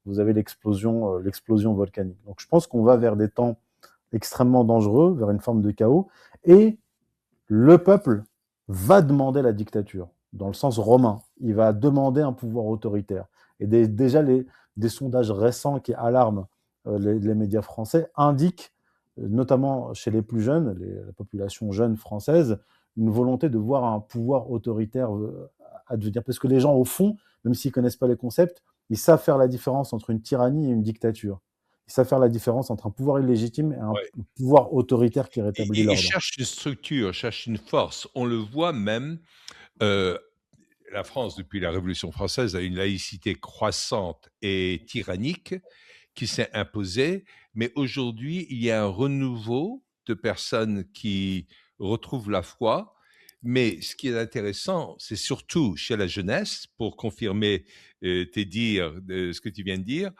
[SPEAKER 2] vous avez l'explosion volcanique. Donc je pense qu'on va vers des temps extrêmement dangereux, vers une forme de chaos. Et le peuple va demander la dictature, dans le sens romain. Il va demander un pouvoir autoritaire. Et déjà, des sondages récents qui alarment les médias français indiquent, notamment chez les plus jeunes, la population jeune française, une volonté de voir un pouvoir autoritaire advenir. Parce que les gens, au fond, même s'ils ne connaissent pas les concepts, ils savent faire la différence entre une tyrannie et une dictature. Ils savent faire la différence entre un pouvoir illégitime et un
[SPEAKER 1] Ouais.
[SPEAKER 2] pouvoir autoritaire qui rétablit
[SPEAKER 1] Ils
[SPEAKER 2] l'ordre.
[SPEAKER 1] cherchent une structure, cherchent une force. On le voit même, heu, la France, depuis la Révolution française, a une laïcité croissante et tyrannique qui s'est imposée, mais aujourd'hui, il y a un renouveau de personnes qui retrouvent la foi. Mais ce qui est intéressant, c'est surtout chez la jeunesse, pour confirmer tes dires, ce que tu viens de dire,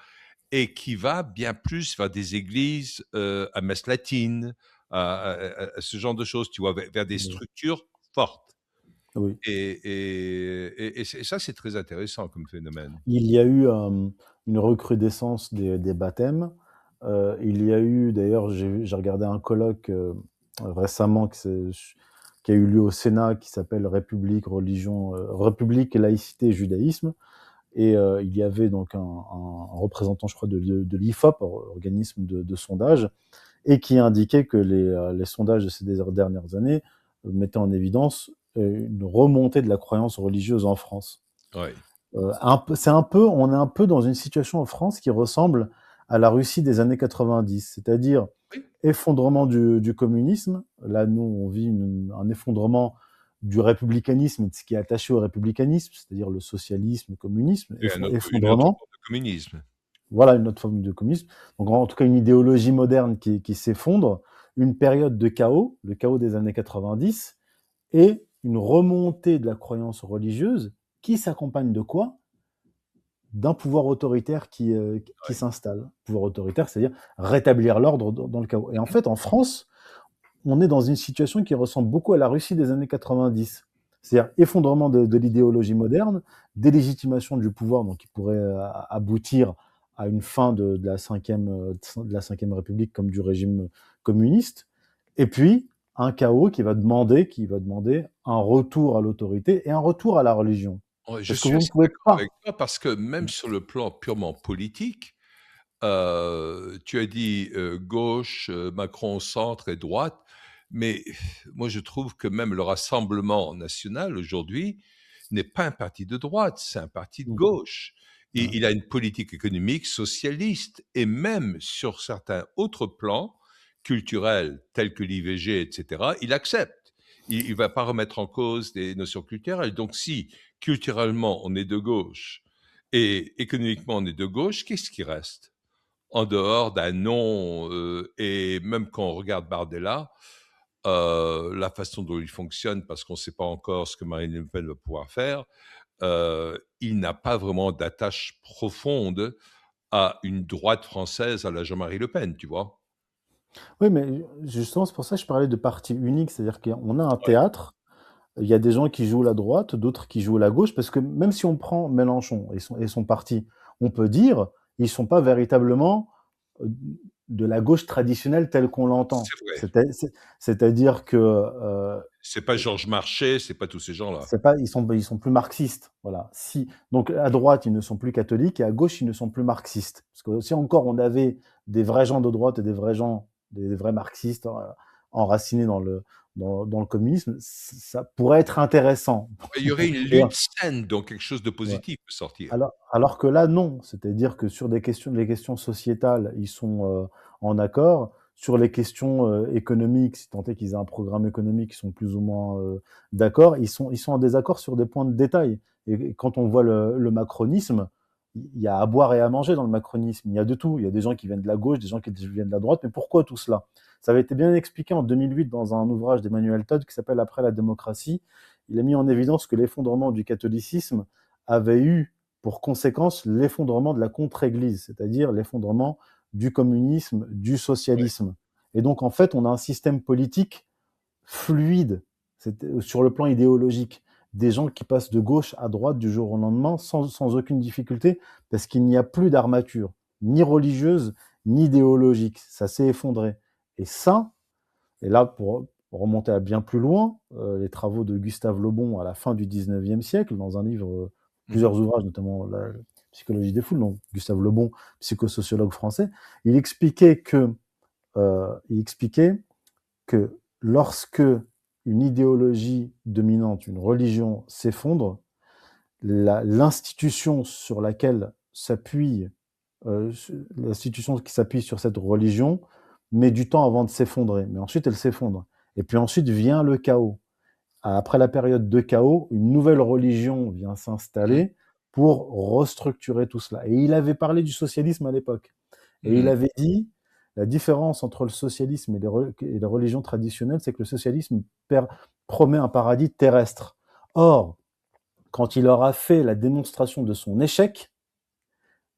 [SPEAKER 1] et qui va bien plus vers des églises à messe latine, à ce genre de choses, tu vois, vers des
[SPEAKER 2] Oui.
[SPEAKER 1] structures fortes.
[SPEAKER 2] Oui.
[SPEAKER 1] Et ça, c'est très intéressant comme phénomène.
[SPEAKER 2] Il y a eu une recrudescence des baptêmes. Il y a eu, d'ailleurs, j'ai regardé un colloque récemment qui a eu lieu au Sénat qui s'appelle République, laïcité et judaïsme. Et il y avait donc un représentant, je crois, de l'IFOP, organisme de sondage, et qui indiquait que les sondages de ces dernières années mettaient en évidence une remontée de la croyance religieuse en France.
[SPEAKER 1] Ouais.
[SPEAKER 2] On est un peu dans une situation en France qui ressemble à la Russie des années 90, c'est-à-dire
[SPEAKER 1] Oui,
[SPEAKER 2] effondrement du communisme. Là, nous, on vit un effondrement du républicanisme et de ce qui est attaché au républicanisme, c'est-à-dire le socialisme, le communisme,
[SPEAKER 1] et une autre
[SPEAKER 2] effondrement.
[SPEAKER 1] forme de communisme.
[SPEAKER 2] Voilà une autre forme de communisme. Donc, en tout cas, une idéologie moderne qui s'effondre, une période de chaos, le chaos des années 90, et une remontée de la croyance religieuse qui s'accompagne de quoi? D'un pouvoir autoritaire qui
[SPEAKER 1] Ouais.
[SPEAKER 2] s'installe. Pouvoir autoritaire, c'est-à-dire rétablir l'ordre dans le chaos. Et en
[SPEAKER 1] Mmh.
[SPEAKER 2] fait, en France, on est dans une situation qui ressemble beaucoup à la Russie des années 90. C'est-à-dire effondrement de l'idéologie moderne, délégitimation du pouvoir, donc qui pourrait aboutir à une fin de la cinquième République comme du régime communiste, et puis un chaos qui va demander un retour à l'autorité et un retour à la religion.
[SPEAKER 1] Ouais, je
[SPEAKER 2] Parce que
[SPEAKER 1] suis
[SPEAKER 2] vous ne
[SPEAKER 1] assez
[SPEAKER 2] pouvez
[SPEAKER 1] d'accord
[SPEAKER 2] pas.
[SPEAKER 1] avec toi parce que même sur le plan purement politique, tu as dit, gauche, Macron, centre et droite, mais moi je trouve que même le Rassemblement national aujourd'hui n'est pas un parti de droite, c'est un parti de
[SPEAKER 2] Mm,
[SPEAKER 1] gauche.
[SPEAKER 2] ouais,
[SPEAKER 1] Il a une politique économique socialiste et même sur certains autres plans culturels tels que l'IVG et cetera, il accepte. Il va pas remettre en cause des notions culturelles. Donc si culturellement on est de gauche et économiquement on est de gauche, qu'est-ce qui reste? En dehors d'un nom, et même quand on regarde Bardella, la façon dont il fonctionne, parce qu'on ne sait pas encore ce que Marine Le Pen va pouvoir faire, il n'a pas vraiment d'attache profonde à une droite française à la Jean-Marie Le Pen, tu vois?
[SPEAKER 2] Oui, mais justement, c'est pour ça que je parlais de parti unique, c'est-à-dire qu'on a un
[SPEAKER 1] Ouais,
[SPEAKER 2] théâtre, il y a des gens qui jouent la droite, d'autres qui jouent la gauche, parce que même si on prend Mélenchon et son parti, on peut dire, ils sont pas véritablement euh, de la gauche traditionnelle telle qu'on l'entend.
[SPEAKER 1] c'est vrai.
[SPEAKER 2] C'est-à-dire que
[SPEAKER 1] C'est pas Georges Marchais, c'est pas tous ces gens-là.
[SPEAKER 2] c'est pas, ils sont plus marxistes. Voilà. Si, donc à droite, ils ne sont plus catholiques et à gauche, ils ne sont plus marxistes. Parce que si encore on avait des vrais gens de droite et des vrais gens, des vrais marxistes enracinés dans le communisme, ça pourrait être intéressant.
[SPEAKER 1] Il y aurait une
[SPEAKER 2] Et,
[SPEAKER 1] lutte saine, donc quelque chose de
[SPEAKER 2] ouais.
[SPEAKER 1] positif peut sortir.
[SPEAKER 2] Alors que là, non. C'est-à-dire que sur les questions sociétales, ils sont en accord. Sur les questions économiques, si tant est qu'ils aient un programme économique, ils sont plus ou moins d'accord. Ils sont en désaccord sur des points de détail. Et quand on voit le macronisme, il y a à boire et à manger dans le macronisme. Il y a de tout. Il y a des gens qui viennent de la gauche, des gens qui viennent de la droite. Mais pourquoi tout cela? Ça avait été bien expliqué en 2008 dans un ouvrage d'Emmanuel Todd qui s'appelle Après la démocratie. Il a mis en évidence que l'effondrement du catholicisme avait eu pour conséquence l'effondrement de la contre-Église, c'est-à-dire l'effondrement du communisme, du
[SPEAKER 1] Ouais.
[SPEAKER 2] socialisme. Et donc, en fait, on a un système politique fluide sur le plan idéologique. Des gens qui passent de gauche à droite du jour au lendemain sans aucune difficulté, parce qu'il n'y a plus d'armature, ni religieuse, ni idéologique. Ça s'est effondré. Et ça, et là, pour remonter à bien plus loin, les travaux de Gustave Le Bon à la fin du 19e siècle, dans un livre,
[SPEAKER 1] Mmh.
[SPEAKER 2] plusieurs ouvrages, notamment la Psychologie des foules, donc Gustave Le Bon, psychosociologue français, il expliquait que lorsque une idéologie dominante, une religion s'effondre, l'institution sur laquelle s'appuie, l'institution qui s'appuie sur cette religion met du temps avant de s'effondrer, mais ensuite elle s'effondre. Et puis ensuite vient le chaos. Après la période de chaos, une nouvelle religion vient
[SPEAKER 1] Mmh.
[SPEAKER 2] s'installer pour restructurer tout cela. Et il avait parlé du socialisme à l'époque. Et il
[SPEAKER 1] Mmh.
[SPEAKER 2] avait dit, la différence entre le socialisme et les religions traditionnelles, c'est que le socialisme promet un paradis terrestre. Or, quand il aura fait la démonstration de son échec,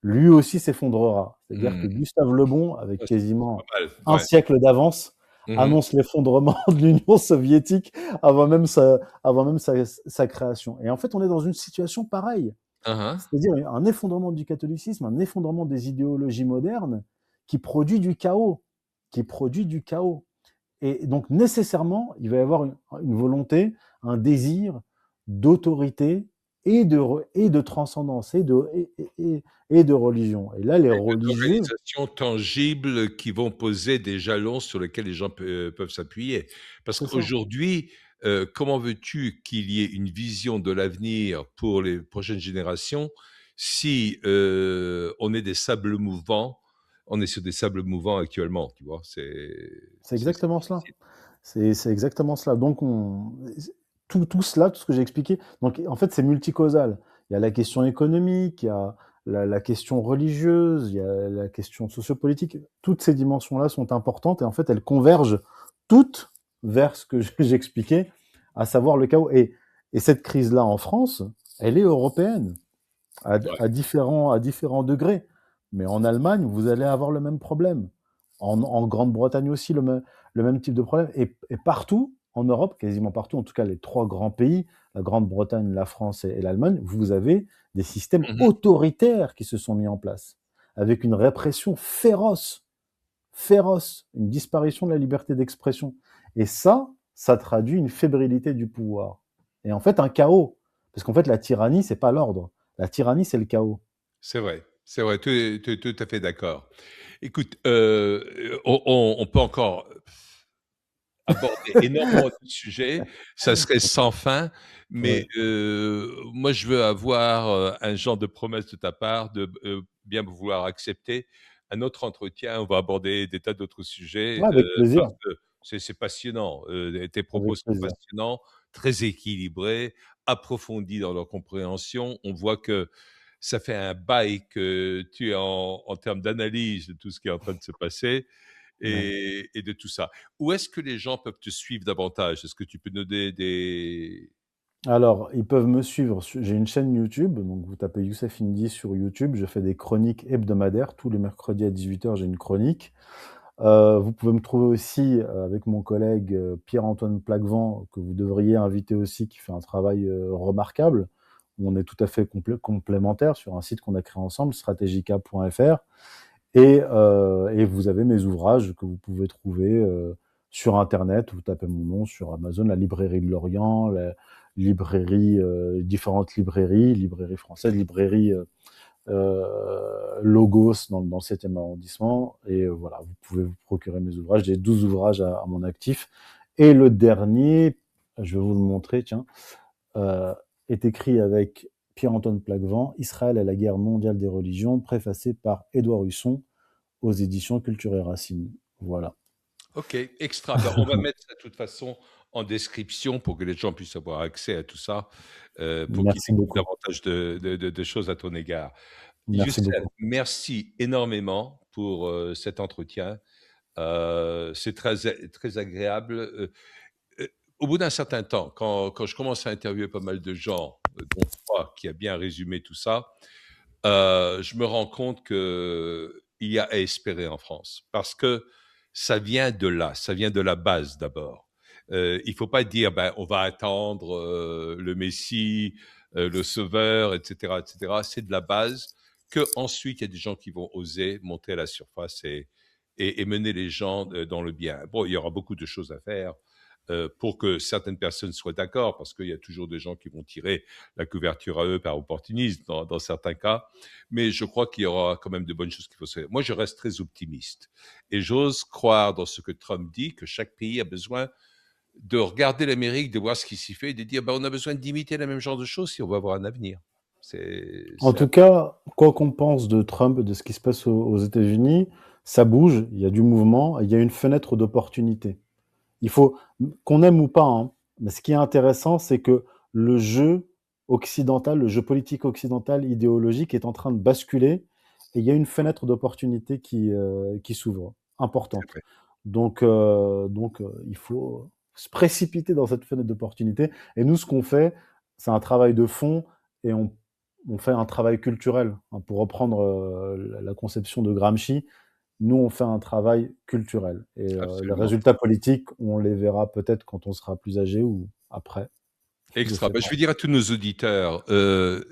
[SPEAKER 2] lui aussi s'effondrera. C'est-à-dire que
[SPEAKER 1] Mmh.
[SPEAKER 2] Gustave Le Bon, avec
[SPEAKER 1] Ça, c'est pas
[SPEAKER 2] quasiment
[SPEAKER 1] mal.
[SPEAKER 2] un
[SPEAKER 1] Ouais.
[SPEAKER 2] siècle d'avance,
[SPEAKER 1] Mmh.
[SPEAKER 2] annonce l'effondrement de l'Union soviétique avant même sa création. Et en fait, on est dans une situation pareille.
[SPEAKER 1] Hein, hein.
[SPEAKER 2] C'est-à-dire un effondrement du catholicisme, un effondrement des idéologies modernes qui produit du chaos, qui produit du chaos. Et donc nécessairement, il va y avoir une volonté, un désir d'autorité et de transcendance et de religion. Et là, les
[SPEAKER 1] Et
[SPEAKER 2] religieux,
[SPEAKER 1] d'organisations tangibles qui vont poser des jalons sur lesquels les gens peuvent s'appuyer. Parce
[SPEAKER 2] c'est ça.
[SPEAKER 1] qu'aujourd'hui, comment veux-tu qu'il y ait une vision de l'avenir pour les prochaines générations si, on est des sables mouvants, on est sur des sables mouvants actuellement, tu vois?
[SPEAKER 2] C'est
[SPEAKER 1] C'est
[SPEAKER 2] exactement cela.
[SPEAKER 1] difficile.
[SPEAKER 2] C'est exactement cela. Donc, tout cela, tout ce que j'ai expliqué, donc en fait, c'est multicausal. Il y a la question économique, il y a la question religieuse, il y a la question sociopolitique. Toutes ces dimensions-là sont importantes et en fait, elles convergent toutes vers ce que j'expliquais, à savoir le chaos. Et cette crise-là en France, elle est européenne
[SPEAKER 1] Ouais.
[SPEAKER 2] à différents degrés. Mais en Allemagne, vous allez avoir le même problème. En Grande-Bretagne aussi, le même type de problème. Et partout, en Europe, quasiment partout, en tout cas les trois grands pays, la Grande-Bretagne, la France et l'Allemagne, vous avez des systèmes
[SPEAKER 1] Mmh.
[SPEAKER 2] autoritaires qui se sont mis en place, avec une répression féroce, féroce, une disparition de la liberté d'expression. Et ça traduit une fébrilité du pouvoir. Et en fait, un chaos. Parce qu'en fait, la tyrannie, c'est pas l'ordre. La tyrannie, c'est le chaos.
[SPEAKER 1] C'est vrai, tu es tout à fait d'accord. Écoute, on peut encore aborder énormément de sujets, ça serait sans fin, mais
[SPEAKER 2] Ouais.
[SPEAKER 1] moi je veux avoir, un genre de promesse de ta part de bien vouloir accepter un autre entretien. On va aborder des tas d'autres sujets,
[SPEAKER 2] Ouais, avec plaisir.
[SPEAKER 1] parce que c'est passionnant, tes propos
[SPEAKER 2] Avec
[SPEAKER 1] sont
[SPEAKER 2] plaisir.
[SPEAKER 1] passionnants, très équilibrés, approfondis dans leur compréhension. On voit que ça fait un bail que tu es en termes d'analyse de tout ce qui est en train de se passer
[SPEAKER 2] Ouais.
[SPEAKER 1] et de tout ça. Où est-ce que les gens peuvent te suivre davantage? Est-ce que tu peux donner des...
[SPEAKER 2] Alors, ils peuvent me suivre j'ai une chaîne YouTube, donc vous tapez Youssef Indy sur YouTube, je fais des chroniques hebdomadaires. Tous les mercredis à 18 h, j'ai une chronique. Vous pouvez me trouver aussi, avec mon collègue, Pierre-Antoine Plaquevent, que vous devriez inviter aussi, qui fait un travail, remarquable. Où on est tout à fait complémentaires sur un site qu'on a créé ensemble, strategica.fr. Et vous avez mes ouvrages que vous pouvez trouver sur Internet. Vous tapez mon nom sur Amazon, la librairie de Lorient, la librairie, différentes librairies, librairie française, librairie Logos dans le 7e arrondissement. Et voilà, vous pouvez vous procurer mes ouvrages. J'ai 12 ouvrages à mon actif. Et le dernier, je vais vous le montrer, tiens, euh, est écrit avec Pierre-Antoine Plaquevent, Israël et la guerre mondiale des religions, préfacé par Édouard Husson aux éditions Culture et Racines. Voilà.
[SPEAKER 1] OK, extra. Ben, on va mettre ça de toute façon en description pour que les gens puissent avoir accès à tout ça, pour qu'ils
[SPEAKER 2] Merci
[SPEAKER 1] découvrent
[SPEAKER 2] beaucoup.
[SPEAKER 1] davantage de choses à ton égard.
[SPEAKER 2] Merci
[SPEAKER 1] Youssef,
[SPEAKER 2] beaucoup.
[SPEAKER 1] merci énormément pour cet entretien. C'est très agréable. Au bout d'un certain temps, quand je commence à interviewer pas mal de gens, dont toi, qui a bien résumé tout ça, je me rends compte que il y a à espérer en France parce que ça vient de là, ça vient de la base d'abord. Il faut pas dire ben on va attendre le Messie, le Sauveur, etc., etc. C'est de la base que ensuite il y a des gens qui vont oser monter à la surface et mener les gens dans le bien. Bon, il y aura beaucoup de choses à faire pour que certaines personnes soient d'accord, parce qu'il y a toujours des gens qui vont tirer la couverture à eux par opportunisme dans certains cas, mais je crois qu'il y aura quand même de bonnes choses qu'il faut faire. Moi, je reste très optimiste et j'ose croire dans ce que Trump dit, que chaque pays a besoin de regarder l'Amérique, de voir ce qui s'y fait et de dire, bah, on a besoin d'imiter le même genre de choses si on veut avoir un avenir.
[SPEAKER 2] En
[SPEAKER 1] C'est
[SPEAKER 2] tout cas, quoi qu'on pense de Trump, de ce qui se passe aux États-Unis, ça bouge, il y a du mouvement, il y a une fenêtre d'opportunité. Il faut, qu'on aime ou pas, hein, mais ce qui est intéressant, c'est que le jeu occidental, le jeu politique occidental, idéologique, est en train de basculer et il y a une fenêtre d'opportunité qui s'ouvre, importante.
[SPEAKER 1] vrai.
[SPEAKER 2] Il faut se précipiter dans cette fenêtre d'opportunité. Et nous, ce qu'on fait, c'est un travail de fond et on fait un travail culturel. Hein, pour reprendre la conception de Gramsci, nous, on fait un travail culturel. Et les
[SPEAKER 1] Absolument.
[SPEAKER 2] résultats politiques, on les verra peut-être quand on sera plus âgé ou après. Je
[SPEAKER 1] Extra.
[SPEAKER 2] sais
[SPEAKER 1] Ben, je
[SPEAKER 2] pas.
[SPEAKER 1] vais dire à tous nos auditeurs,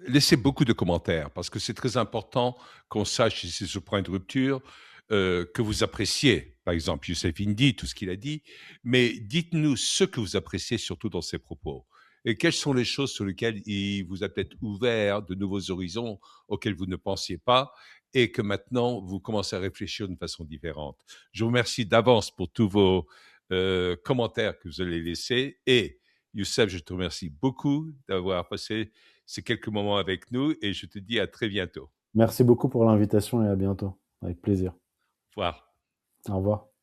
[SPEAKER 1] laissez beaucoup de commentaires parce que c'est très important qu'on sache si c'est ce point de rupture que vous appréciez. Par exemple, Youssef Indy, tout ce qu'il a dit, mais dites-nous ce que vous appréciez surtout dans ses propos. Et quelles sont les choses sur lesquelles il vous a peut-être ouvert de nouveaux horizons auxquels vous ne pensiez pas et que maintenant vous commencez à réfléchir d'une façon différente. Je vous remercie d'avance pour tous vos commentaires que vous allez laisser et Youssef, je te remercie beaucoup d'avoir passé ces quelques moments avec nous et je te dis à très bientôt.
[SPEAKER 2] Merci beaucoup pour l'invitation et à bientôt. Avec plaisir.
[SPEAKER 1] Au revoir.
[SPEAKER 2] Au revoir.